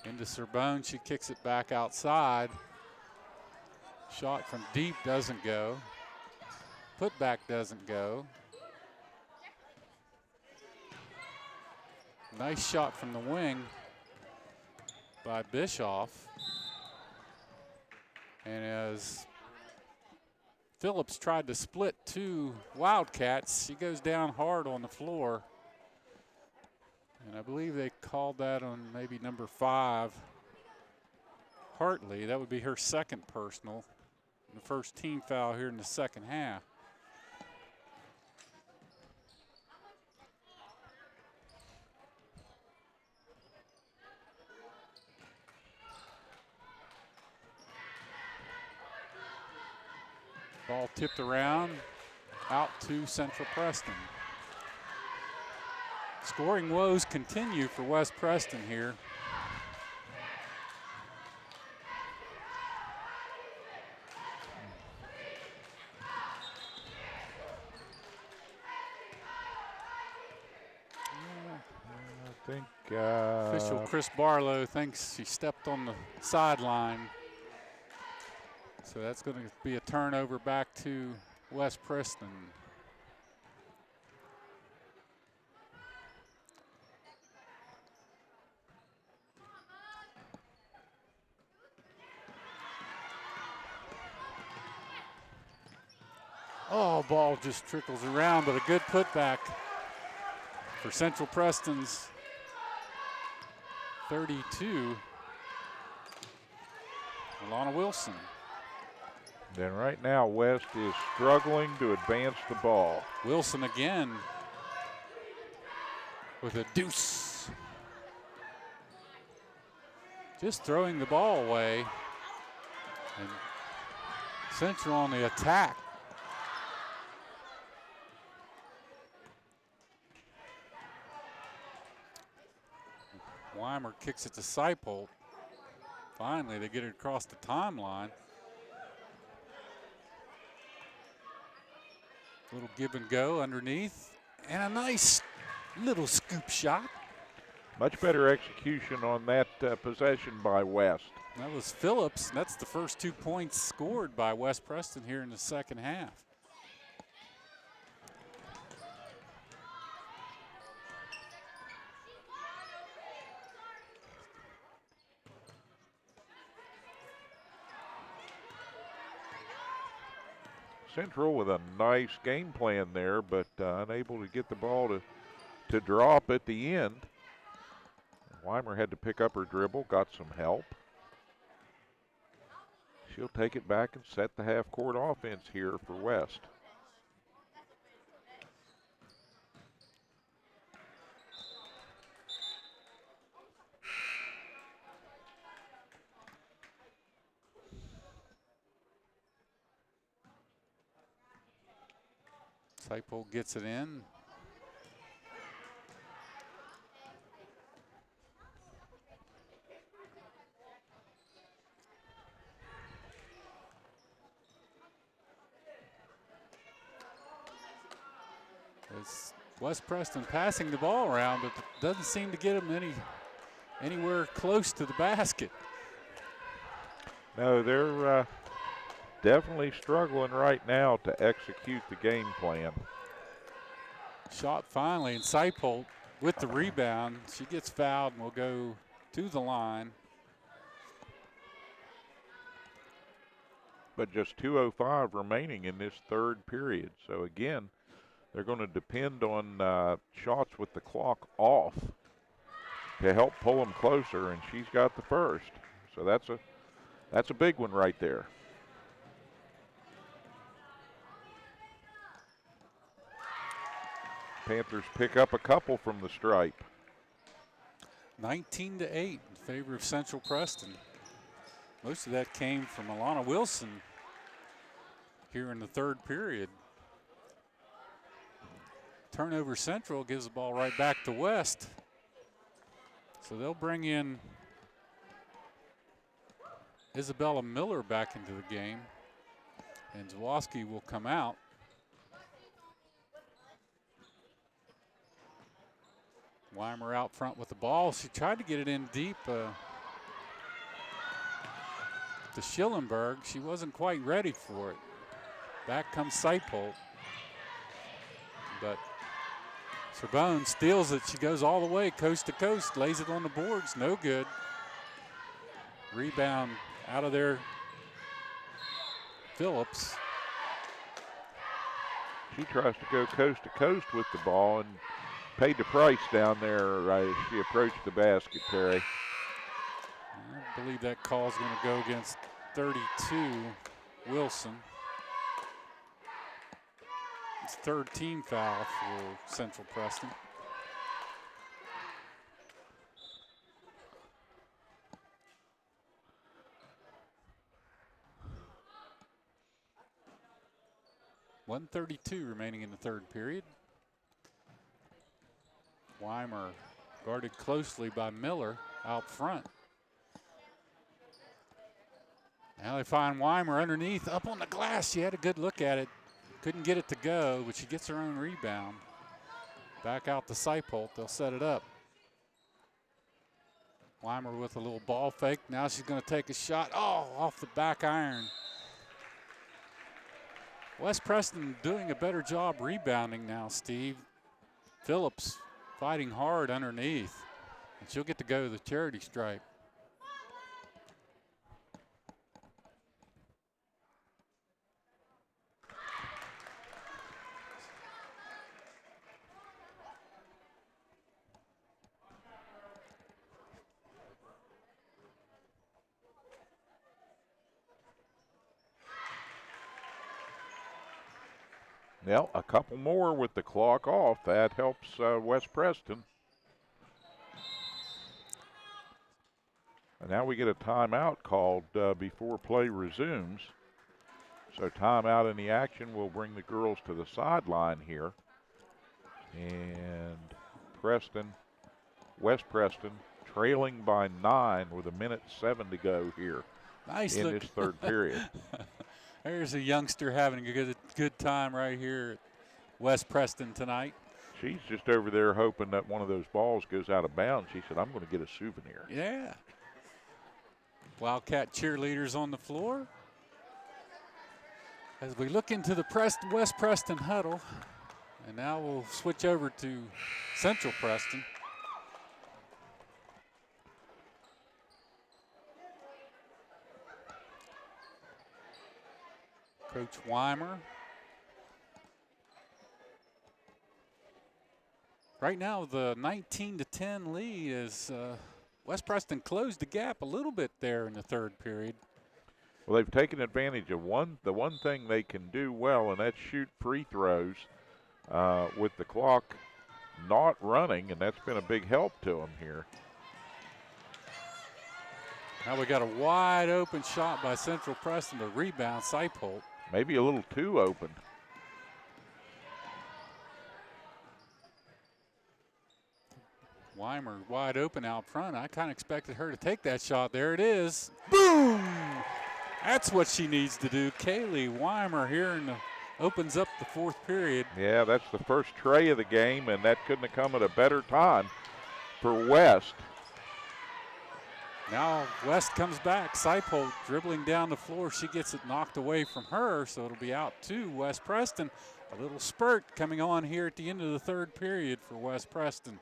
Into Sorbonne, she kicks it back outside. Shot from deep doesn't go. Putback doesn't go. Nice shot from the wing by Bischoff. And as Phillips tried to split two Wildcats, she goes down hard on the floor. And I believe they called that on maybe number 5, Hartley. That would be her second personal. The first team foul here in the second half. Ball tipped around, out to Central Preston. Scoring woes continue for West Preston here. think official Chris Barlow thinks she stepped on the sideline. So that's going to be a turnover back to West Preston. Oh, ball just trickles around, but a good putback for Central Preston's 32. Alana Wilson. Then right now, West is struggling to advance the ball. Wilson again with a deuce. Just throwing the ball away. And Central on the attack. Weimer kicks it to Seipold. Finally, they get it across the timeline. Little give and go underneath. And a nice little scoop shot. Much better execution on that possession by West. That was Phillips. That's the first 2 points scored by West Preston here in the second half. Central with a nice game plan there, but unable to get the ball to drop at the end. Weimer had to pick up her dribble, got some help. She'll take it back and set the half-court offense here for West. Seipold gets it in. It's West Preston passing the ball around, but doesn't seem to get them anywhere close to the basket. No, they're definitely struggling right now to execute the game plan. Shot finally, and Seipold with the rebound. She gets fouled and will go to the line. But just 2:05 remaining in this third period. So again, they're going to depend on shots with the clock off to help pull them closer, and she's got the first. So that's a big one right there. Panthers pick up a couple from the stripe. 19-8 in favor of Central Preston. Most of that came from Alana Wilson here in the third period. Turnover Central gives the ball right back to West. So they'll bring in Isabella Miller back into the game, and Zawoski will come out. Weimer out front with the ball. She tried to get it in deep to Schillenberg. She wasn't quite ready for it. Back comes Seipold. But Sorbonne steals it. She goes all the way coast to coast, lays it on the boards. No good. Rebound out of there. Phillips. She tries to go coast to coast with the ball and paid the price down there as she approached the basket, Terry. I believe that call is going to go against 32, Wilson. It's third team foul for Central Preston. .132 remaining in the third period. Weimer guarded closely by Miller out front. Now they find Weimer underneath, up on the glass. She had a good look at it. Couldn't get it to go, but she gets her own rebound. Back out to Seipold. They'll set it up. Weimer with a little ball fake. Now she's going to take a shot. Oh, off the back iron. West Preston doing a better job rebounding now, Steve. Phillips fighting hard underneath. And she'll get to go to the charity stripe. Well, a couple more with the clock off. That helps West Preston. And now we get a timeout called before play resumes. So timeout in the action will bring the girls to the sideline here. And West Preston trailing by 9 with 1:07 to go here in this third period. There's a youngster having a good time right here at West Preston tonight. She's just over there hoping that one of those balls goes out of bounds. She said, I'm going to get a souvenir. Yeah. Wildcat cheerleaders on the floor. As we look into the West Preston huddle, and now we'll switch over to Central Preston. Coach Weimer. Right now, the 19-10 lead is West Preston closed the gap a little bit there in the third period. Well, they've taken advantage of the one thing they can do well, and that's shoot free throws with the clock not running, and that's been a big help to them here. Now we got a wide open shot by Central Preston to rebound Seipold. Maybe a little too open. Weimer wide open out front. I kind of expected her to take that shot. There it is. Boom! That's what she needs to do. Kaylee Weimer here opens up the fourth period. Yeah, that's the first tray of the game, and that couldn't have come at a better time for West. Now West comes back. Seipold dribbling down the floor. She gets it knocked away from her, so it'll be out to West Preston. A little spurt coming on here at the end of the third period for West Preston.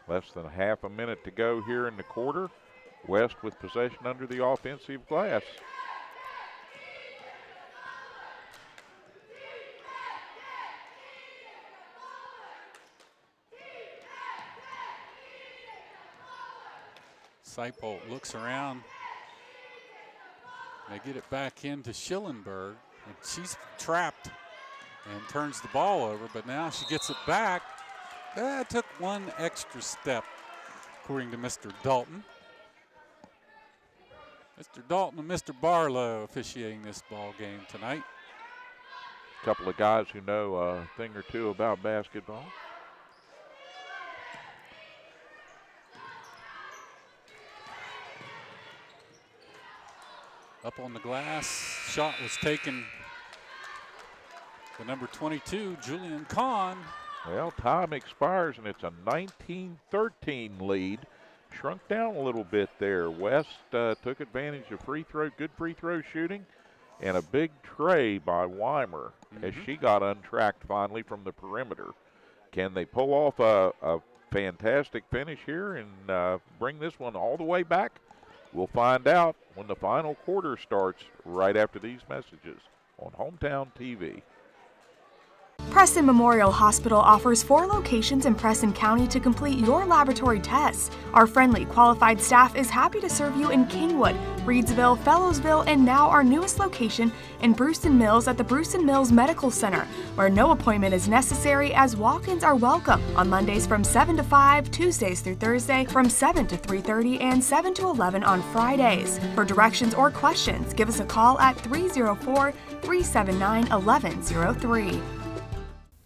Less than half a minute to go here in the quarter. West with possession under the offensive glass. Seipold looks around. They get it back into Schillenberg, and she's trapped and turns the ball over, but now she gets it back. That took one extra step, according to Mr. Dalton. Mr. Dalton and Mr. Barlow officiating this ball game tonight. A couple of guys who know a thing or two about basketball. Up on the glass, shot was taken. The number 22, Julian Kahn. Well, time expires, and it's a 19-13 lead. Shrunk down a little bit there. West took advantage of good free throw shooting, and a big tray by Weimer as she got untracked finally from the perimeter. Can they pull off a fantastic finish here and bring this one all the way back? We'll find out when the final quarter starts right after these messages on Hometown TV. Preston Memorial Hospital offers 4 locations in Preston County to complete your laboratory tests. Our friendly, qualified staff is happy to serve you in Kingwood, Reedsville, Fellowsville, and now our newest location in Brewston Mills at the Brewston Mills Medical Center, where no appointment is necessary as walk-ins are welcome on Mondays from 7 to 5, Tuesdays through Thursday from 7 to 3:30, and 7 to 11 on Fridays. For directions or questions, give us a call at 304-379-1103.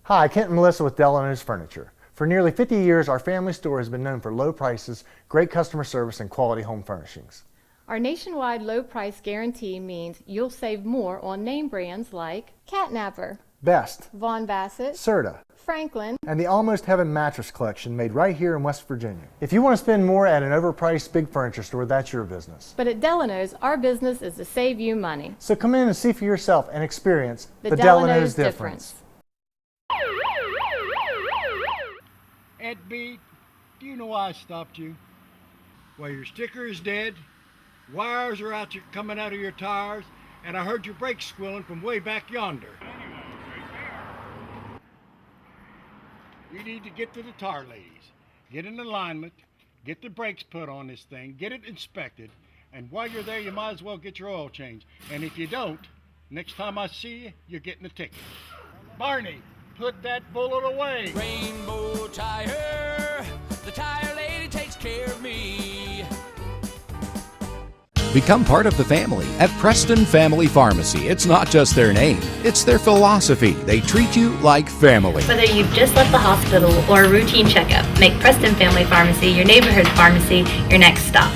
Hi, Kent and Melissa with Delano's Furniture. For nearly 50 years, our family store has been known for low prices, great customer service, and quality home furnishings. Our nationwide low price guarantee means you'll save more on name brands like Catnapper, Best, Von Bassett, Serta, Franklin, and the Almost Heaven mattress collection made right here in West Virginia. If you want to spend more at an overpriced big furniture store, that's your business. but at Delano's, our business is to save you money. So come in and see for yourself and experience The Delano's Delano's difference. Ed B, do you know why I stopped you? Well, your sticker is dead, wires are coming out of your tires, and I heard your brakes squealing from way back yonder. You need to get to the tire ladies, get in alignment, get the brakes put on this thing, get it inspected, and while you're there, you might as well get your oil changed. And if you don't, next time I see you, you're getting a ticket. Barney, put that bullet away. Rainbow Tire, the tire lady takes care of me. Become part of the family at Preston Family Pharmacy. It's not just their name, it's their philosophy. They treat you like family. Whether you've just left the hospital or a routine checkup, make Preston Family Pharmacy your neighborhood pharmacy your next stop.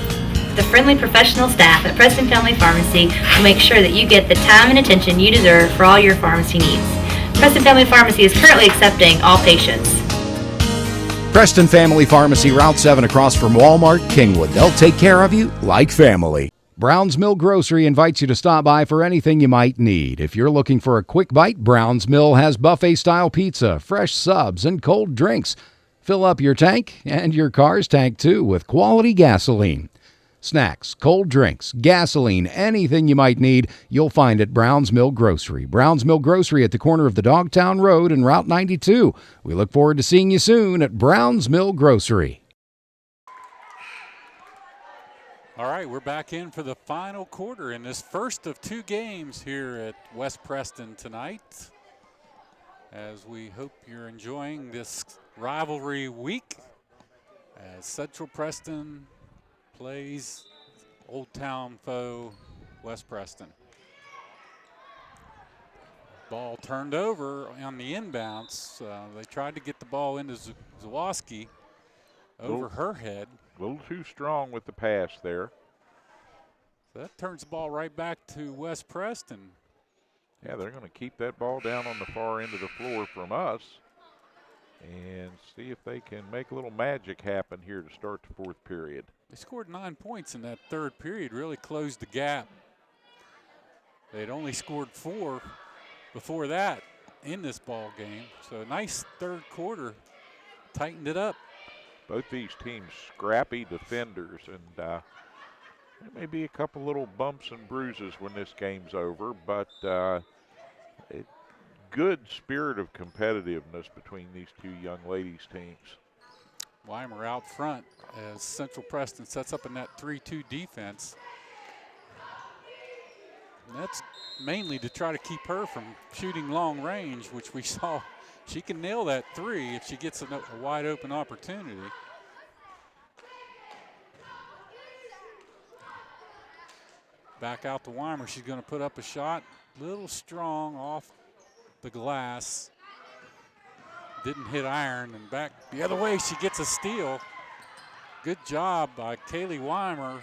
The friendly professional staff at Preston Family Pharmacy will make sure that you get the time and attention you deserve for all your pharmacy needs. Preston Family Pharmacy is currently accepting all patients. Preston Family Pharmacy, Route 7 across from Walmart, Kingwood. They'll take care of you like family. Brown's Mill Grocery invites you to stop by for anything you might need. If you're looking for a quick bite, Brown's Mill has buffet-style pizza, fresh subs, and cold drinks. Fill up your tank and your car's tank, too, with quality gasoline. Snacks, cold drinks, gasoline, anything you might need, you'll find at Brown's Mill Grocery. Brown's Mill Grocery at the corner of the Dogtown Road and Route 92. We look forward to seeing you soon at Brown's Mill Grocery. All right, we're back in for the final quarter in this first of two games here at West Preston tonight. As we hope you're enjoying this rivalry week as Central Preston plays Old Town foe West Preston. Ball turned over on the inbounds. They tried to get the ball into Zawoski over her head. A little too strong with the pass there. So that turns the ball right back to West Preston. Yeah, they're going to keep that ball down on the far end of the floor from us and see if they can make a little magic happen here to start the fourth period. They scored 9 points in that third period, really closed the gap. They'd only scored 4 before that in this ball game. So a nice third quarter, tightened it up. Both these teams scrappy defenders, and there may be a couple little bumps and bruises when this game's over, but good spirit of competitiveness between these two young ladies' teams. Weimer out front as Central Preston sets up in that 3-2 defense. And that's mainly to try to keep her from shooting long range, which we saw. She can nail that three if she gets a wide open opportunity. Back out to Weimer. She's going to put up a shot. Little strong off the glass. Didn't hit iron, and back the other way. She gets a steal. Good job by Kaylee Weimer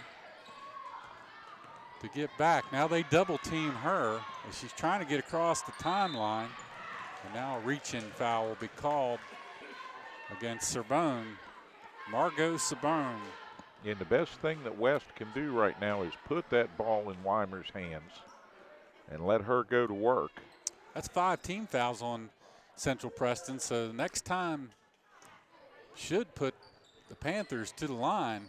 to get back. Now they double team her as she's trying to get across the timeline. And now a reach-in foul will be called against Sorbonne. Margot Sorbonne. And the best thing that West can do right now is put that ball in Weimer's hands and let her go to work. That's 5 team fouls on Central Preston, so the next time should put the Panthers to the line.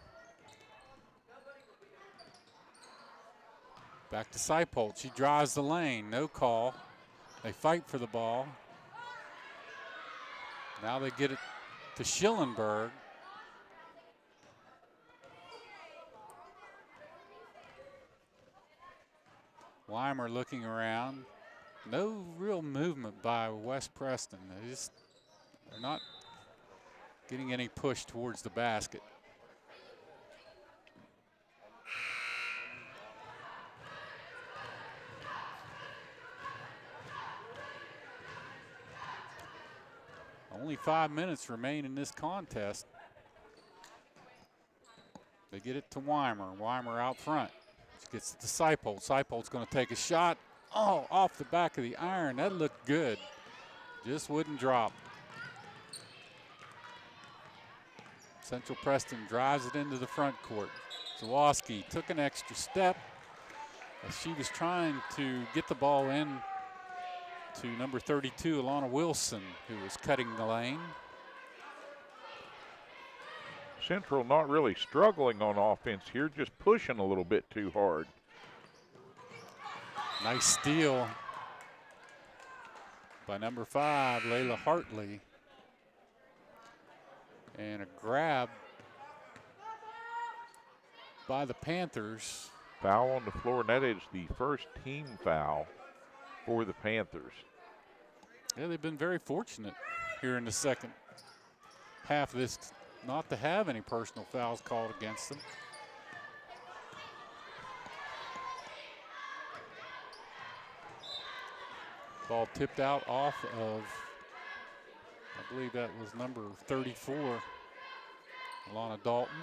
Back to Seipold. She drives the lane. No call. They fight for the ball. Now they get it to Schillenberg. Weimer looking around. No real movement by West Preston. They're not getting any push towards the basket. Only 5 minutes remain in this contest. They get it to Weimer. Weimer out front. She gets it to Seipold. Seipold's going to take a shot. Oh, off the back of the iron. That looked good. just wouldn't drop. Central Preston drives it into the front court. Zawoski took an extra step as she was trying to get the ball in to number 32, Alana Wilson, who was cutting the lane. Central not really struggling on offense here, just pushing a little bit too hard. Nice steal by number 5, Layla Hartley. And a grab by the Panthers. Foul on the floor, and that is the first team foul for the Panthers. Yeah, they've been very fortunate here in the second half of this not to have any personal fouls called against them. Ball tipped out off of, I believe that was number 34, Alana Dalton.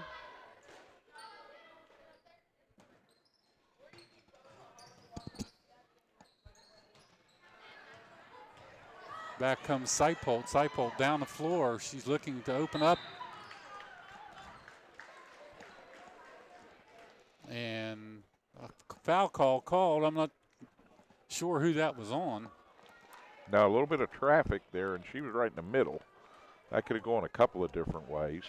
Back comes Seipold. Seipold down the floor. She's looking to open up. And a foul call called. I'm not sure who that was on. Now a little bit of traffic there, and she was right in the middle. That could have gone a couple of different ways.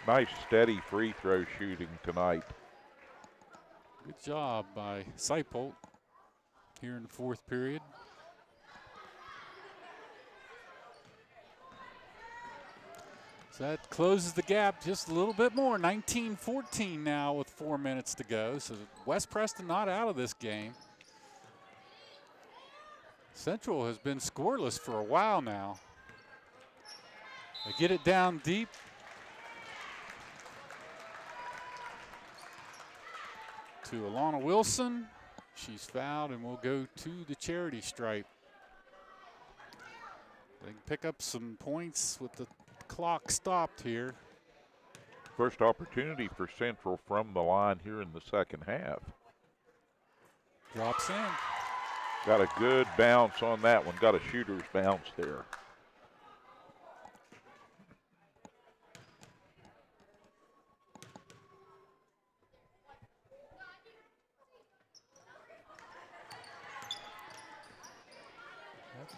Nice steady free throw shooting tonight. Good job by Seipold here in the fourth period. So that closes the gap just a little bit more. 19-14 now with 4 minutes to go. So West Preston not out of this game. Central has been scoreless for a while now. They get it down deep. To Alana Wilson. She's fouled and will go to the charity stripe. They can pick up some points with the clock stopped here. First opportunity for Central from the line here in the second half. Drops in. Got a good bounce on that one. Got a shooter's bounce there.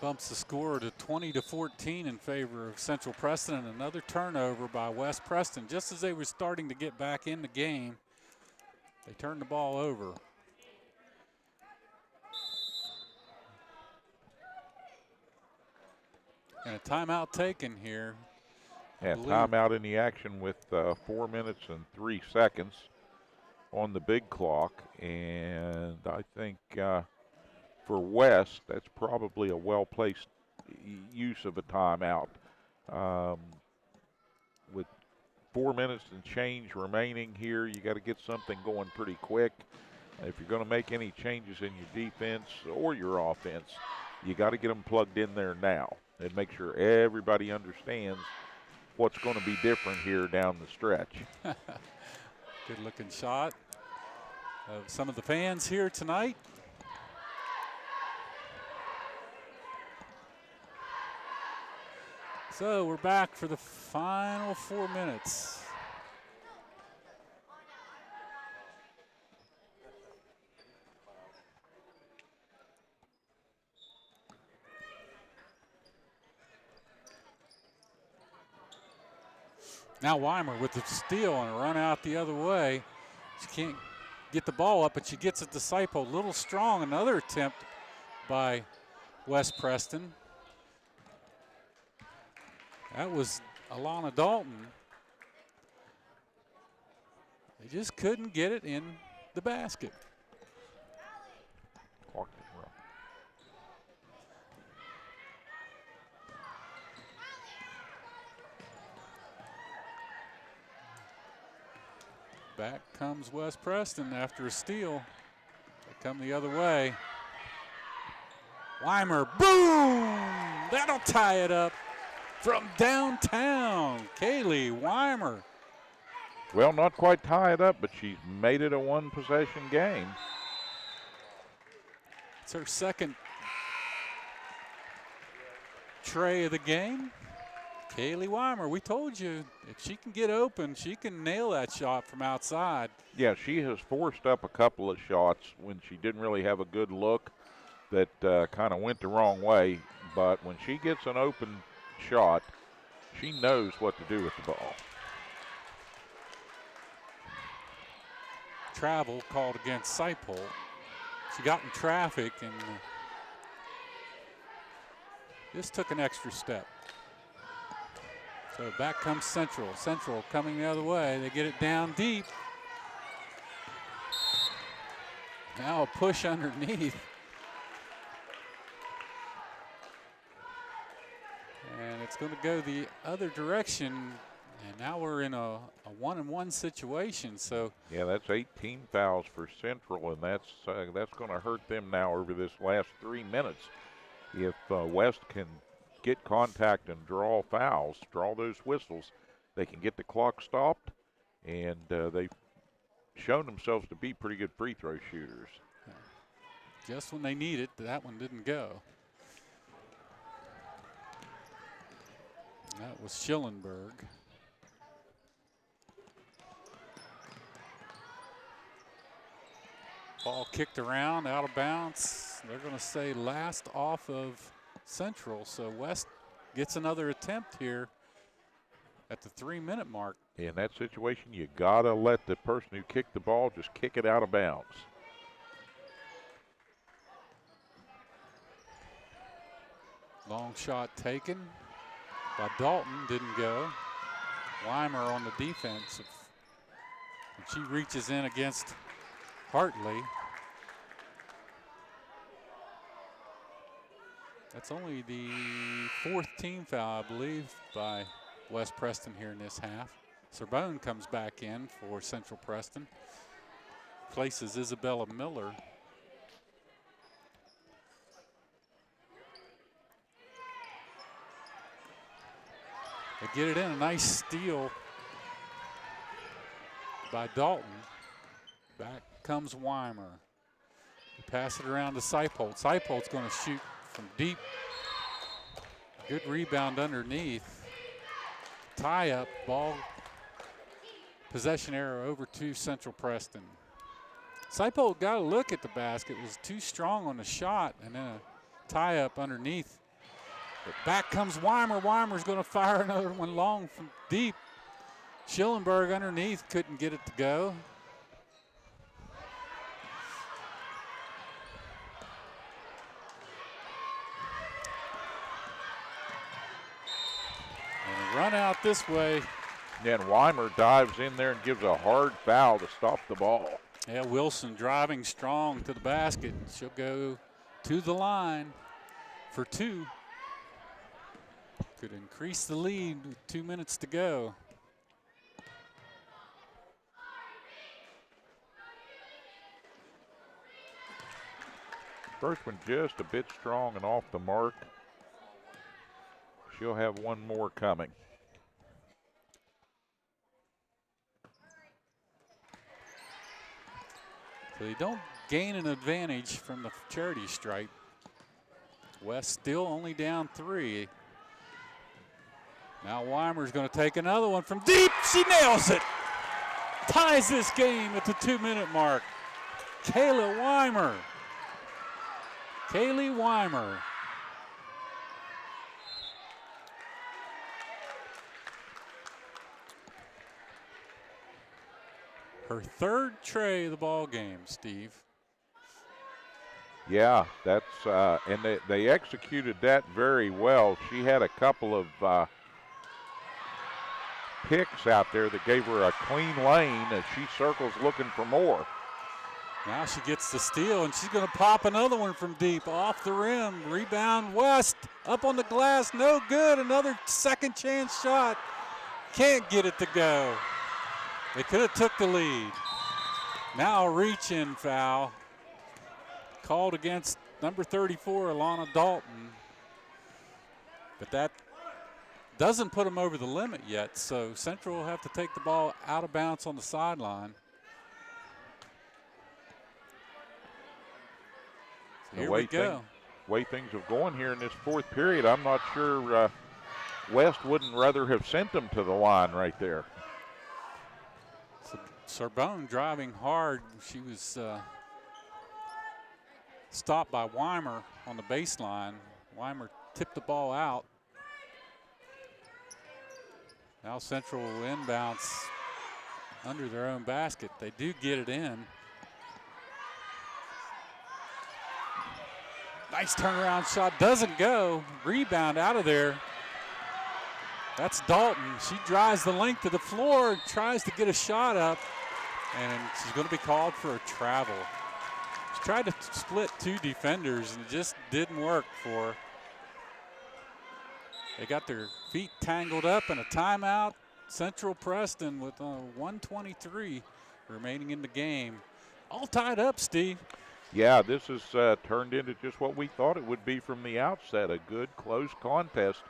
Bumps the score to 20-14 in favor of Central Preston, and another turnover by West Preston. Just as they were starting to get back in the game, they turned the ball over. And a timeout taken here. Yeah, timeout in the action with 4 minutes and 3 seconds on the big clock, and I think for West, that's probably a well-placed use of a timeout. With 4 minutes and change remaining here, you got to get something going pretty quick. If you're going to make any changes in your defense or your offense, you got to get them plugged in there now and make sure everybody understands what's going to be different here down the stretch. Good-looking shot of some of the fans here tonight. So we're back for the final 4 minutes. Now Weimer with the steal and a run out the other way. She can't get the ball up, but she gets it to Seipold. A little strong. Another attempt by West Preston. That was Alana Dalton. They just couldn't get it in the basket. Back comes West Preston after a steal. They come the other way. Weimer, boom! That'll tie it up. From downtown, Kaylee Weimer. Well, not quite tie it up, but she's made it a one-possession game. It's her second tray of the game. Kaylee Weimer, we told you, if she can get open, she can nail that shot from outside. Yeah, she has forced up a couple of shots when she didn't really have a good look that kind of went the wrong way. But when she gets an open shot, she knows what to do with the ball. Travel called against Seipold. She got in traffic and just took an extra step. So back comes Central. Central coming the other way. They get it down deep. Now a push underneath. And it's going to go the other direction. And now we're in a 1-on-1 situation. So yeah, that's 18 fouls for Central, and that's going to hurt them now over this last 3 minutes. If West can get contact and draw fouls, draw those whistles, they can get the clock stopped, and they've shown themselves to be pretty good free throw shooters. Just when they need it, that one didn't go. That was Schillenberg. Ball kicked around, out of bounds. They're going to say last off of Central, so West gets another attempt here at the 3-minute mark. In that situation, you got to let the person who kicked the ball just kick it out of bounds. Long shot taken by Dalton, didn't go. Weimer on the defensive. And she reaches in against Hartley. That's only the 4th team foul, I believe, by West Preston here in this half. Sorbonne comes back in for Central Preston. Places Isabella Miller. They get it in, a nice steal by Dalton. Back comes Weimer. They pass it around to Seipold. Seipold's going to shoot from deep. Good rebound underneath. Tie up, ball, possession error over to Central Preston. Seipold got a look at the basket, was too strong on the shot, and then a tie up underneath. But back comes Weimer. Weimer's going to fire another one long from deep. Schillenberg underneath, couldn't get it to go. And a run out this way. Then Weimer dives in there and gives a hard foul to stop the ball. Yeah, Wilson driving strong to the basket. She'll go to the line for 2. Could increase the lead with 2 minutes to go. First one just a bit strong and off the mark. She'll have one more coming. So they don't gain an advantage from the charity stripe. West still only down 3. Now Weimer's going to take another one from deep. She nails it. Ties this game at the 2-minute mark. Kayla Weimer. Kaylee Weimer. Her 3rd tray of the ball game, Steve. Yeah, that's and they executed that very well. She had a couple of picks out there that gave her a clean lane as she circles looking for more. Now she gets the steal, and she's going to pop another one from deep off the rim. Rebound West, up on the glass, no good. Another second chance shot. Can't get it to go. They could have took the lead. Now a reach-in foul called against number 34, Alana Dalton. But that doesn't put them over the limit yet, so Central will have to take the ball out of bounds on the sideline. Here we go. Way things have gone here in this fourth period, I'm not sure West wouldn't rather have sent them to the line right there. Sorbonne driving hard. She was stopped by Weimer on the baseline. Weimer tipped the ball out. Now Central will inbounce under their own basket. They do get it in. Nice turnaround shot, doesn't go. Rebound out of there. That's Dalton. She drives the length of the floor, tries to get a shot up, and she's going to be called for a travel. She tried to split two defenders, and it just didn't work for her. They got their feet tangled up in a timeout. Central Preston with 1:23 remaining in the game. All tied up, Steve. Yeah, this has turned into just what we thought it would be from the outset, a good, close contest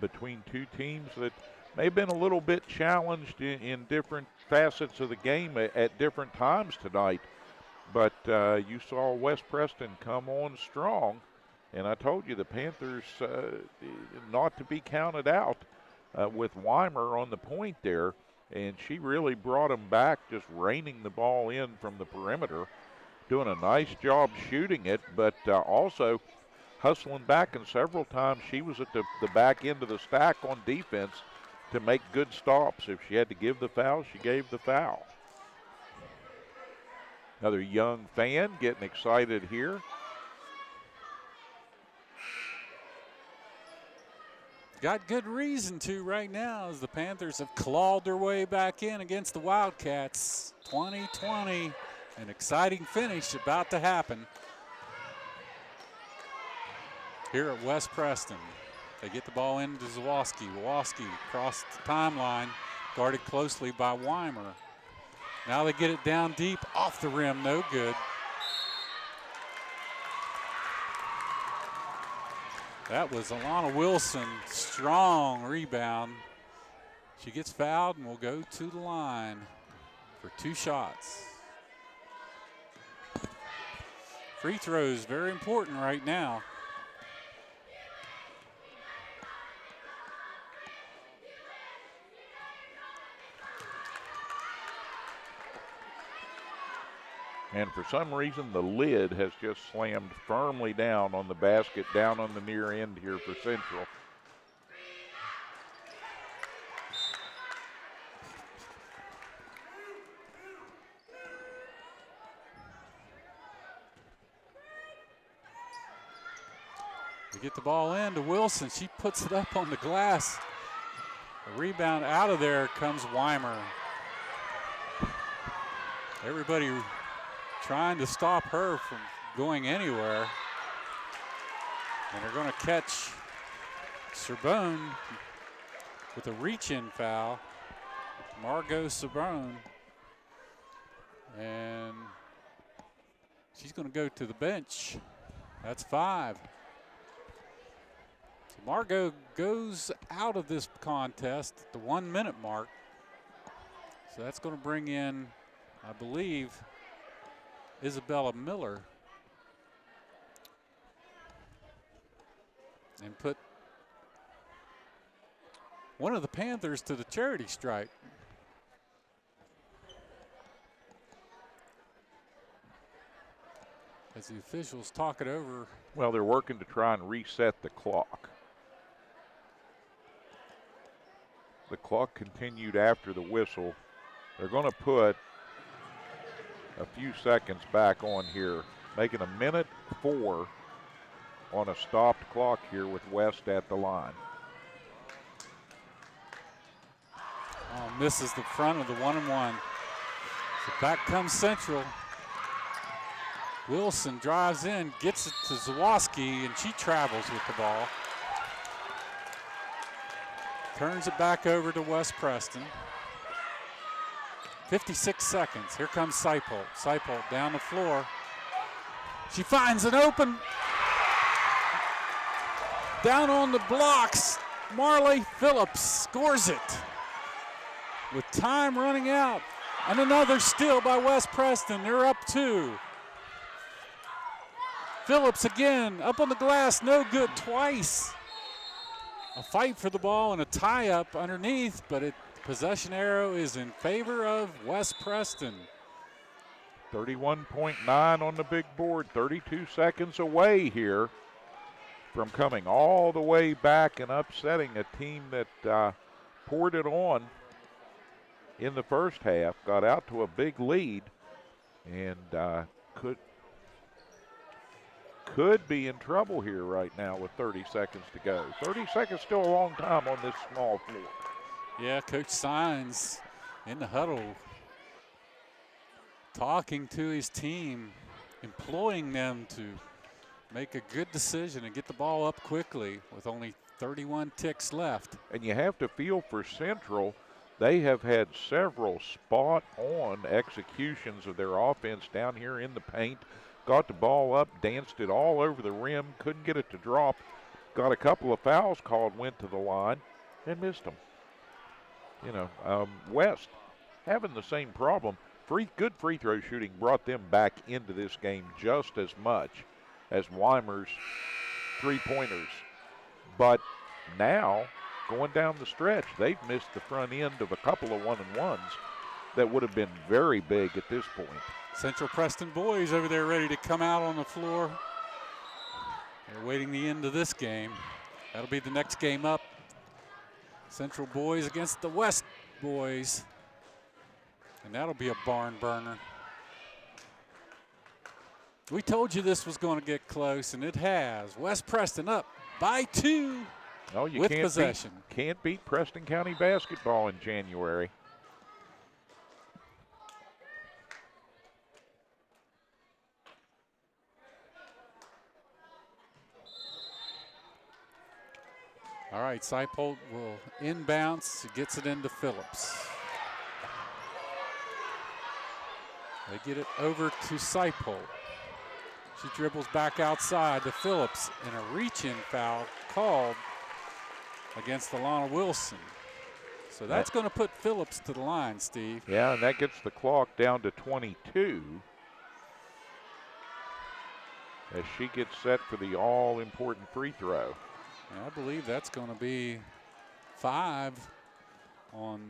between two teams that may have been a little bit challenged in different facets of the game at different times tonight. But you saw West Preston come on strong, and I told you the Panthers not to be counted out with Weimer on the point there, and she really brought them back, just raining the ball in from the perimeter, doing a nice job shooting it, but also hustling back, and several times she was at the back end of the stack on defense to make good stops. If she had to give the foul, she gave the foul. Another young fan getting excited here. Got good reason to right now, as the Panthers have clawed their way back in against the Wildcats. 20-20, an exciting finish about to happen here at West Preston. They get the ball into Zawoski. Zawoski across the timeline, guarded closely by Weimer. Now they get it down deep, off the rim, no good. That was Alana Wilson, strong rebound. She gets fouled and will go to the line for two shots. Free throws, very important right now. And for some reason, the lid has just slammed firmly down on the basket, down on the near end here for Central. They get the ball in to Wilson. She puts it up on the glass. A rebound out of there comes Weimer. Everybody trying to stop her from going anywhere. And they're going to catch Sorbonne with a reach-in foul. Margot Sorbonne. And she's going to go to the bench. That's 5. So Margot goes out of this contest at the 1 minute mark. So that's going to bring in, I believe, Isabella Miller, and put one of the Panthers to the charity stripe. As the officials talk it over. Well, they're working to try and reset the clock. The clock continued after the whistle. They're going to put a few seconds back on here, making 1:04 on a stopped clock here with West at the line. Oh, misses the front of the 1-and-1. So back comes Central. Wilson drives in, gets it to Zawoski, and she travels with the ball. Turns it back over to West Preston. 56 seconds. Here comes Seipold. Seipold down the floor. She finds an open. Down on the blocks. Marley Phillips scores it. With time running out. And another steal by West Preston. They're up 2. Phillips again, up on the glass, no good twice. A fight for the ball and a tie-up underneath, but possession arrow is in favor of West Preston. 31.9 on the big board, 32 seconds away here from coming all the way back and upsetting a team that poured it on in the first half, got out to a big lead, and could be in trouble here right now with 30 seconds to go. 30 seconds still a long time on this small floor. Yeah, Coach Sines in the huddle talking to his team, employing them to make a good decision and get the ball up quickly with only 31 ticks left. And you have to feel for Central. They have had several spot-on executions of their offense down here in the paint. Got the ball up, danced it all over the rim, couldn't get it to drop. Got a couple of fouls called, went to the line, and missed them. You know, West having the same problem. Good free throw shooting brought them back into this game just as much as Weimer's three-pointers. But now, going down the stretch, they've missed the front end of a couple of one-and-ones that would have been very big at this point. Central Preston boys over there ready to come out on the floor. They're waiting the end of this game. That'll be the next game up. Central boys against the West boys. And that'll be a barn burner. We told you this was going to get close, and it has. West Preston up by 2 with possession. Can't beat Preston County basketball in January. All right, Seipold will inbounds. He gets it into Phillips. They get it over to Seipold. She dribbles back outside to Phillips, and a reach-in foul called against Alana Wilson. So that's going to put Phillips to the line, Steve. Yeah, and that gets the clock down to 22 as she gets set for the all-important free throw. And I believe that's going to be 5 on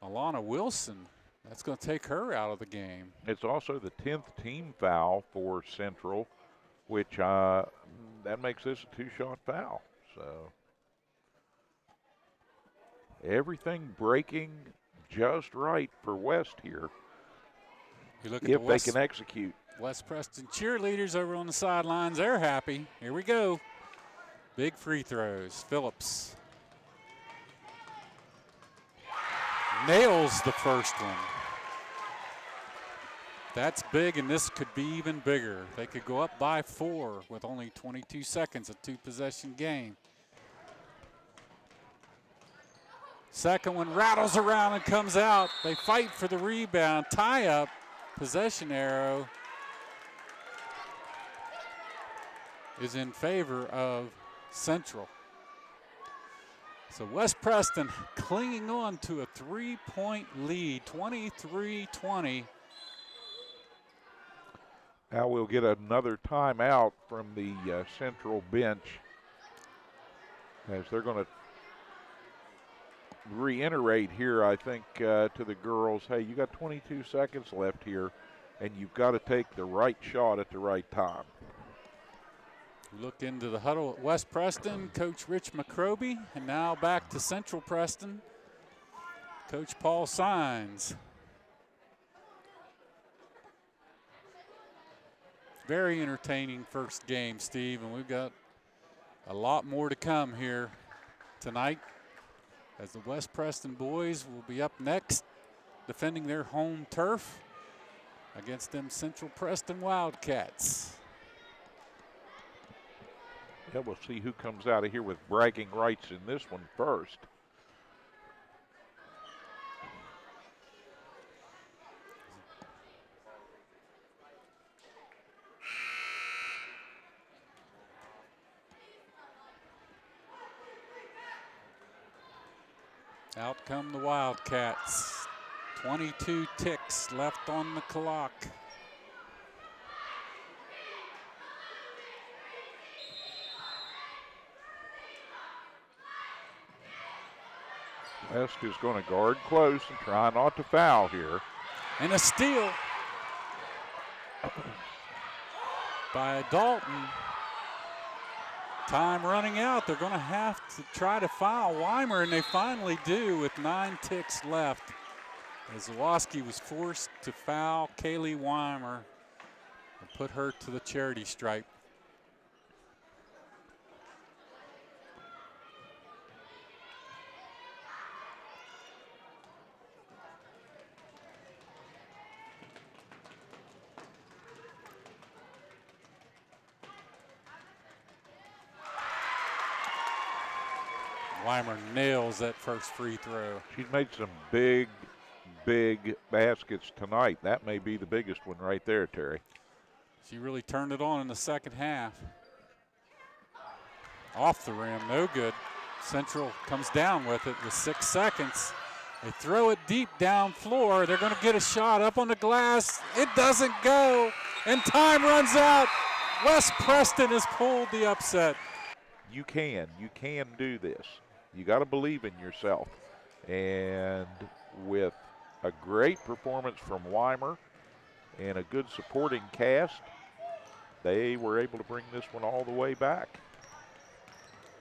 Alana Wilson. That's going to take her out of the game. It's also the 10th team foul for Central, which that makes this a 2-shot foul. So everything breaking just right for West here. You look at if they can execute. West Preston cheerleaders over on the sidelines, they're happy. Here we go. Big free throws. Phillips nails the first one. That's big, and this could be even bigger. They could go up by 4 with only 22 seconds, a 2-possession game. Second one rattles around and comes out. They fight for the rebound. Tie up, possession arrow is in favor of Central. So West Preston clinging on to a 3-point lead, 23-20. Now we'll get another timeout from the Central bench as they're going to reiterate here, I think, to the girls, hey, you got 22 seconds left here, and you've got to take the right shot at the right time. Look into the huddle at West Preston, Coach Rich McCroby, and now back to Central Preston, Coach Paul Sines. Very entertaining first game, Steve, and we've got a lot more to come here tonight as the West Preston boys will be up next defending their home turf against them Central Preston Wildcats. Yeah, we'll see who comes out of here with bragging rights in this one first. Out come the Wildcats. 22 ticks left on the clock. West is going to guard close and try not to foul here. And a steal by Dalton. Time running out. They're going to have to try to foul Weimer, and they finally do with 9 ticks left. As Zawoski was forced to foul Kaylee Weimer and put her to the charity stripe. Weimer nails that first free throw. She's made some big baskets tonight. That may be the biggest one right there, Terry. She really turned it on in the second half. Off the rim, no good. Central comes down with it with 6 seconds. They throw it deep down floor. They're going to get a shot up on the glass. It doesn't go, and time runs out. West Preston has pulled the upset. You can do this. You got to believe in yourself. And with a great performance from Weimer and a good supporting cast, they were able to bring this one all the way back.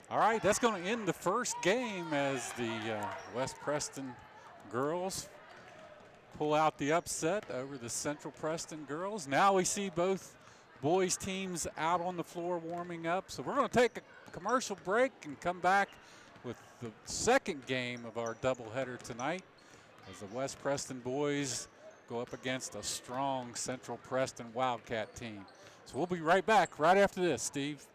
All right, that's going to end the first game as the West Preston girls pull out the upset over the Central Preston girls. Now we see both boys teams out on the floor warming up. So we're going to take a commercial break and come back with the second game of our doubleheader tonight as the West Preston boys go up against a strong Central Preston Wildcat team. So we'll be right back right after this, Steve.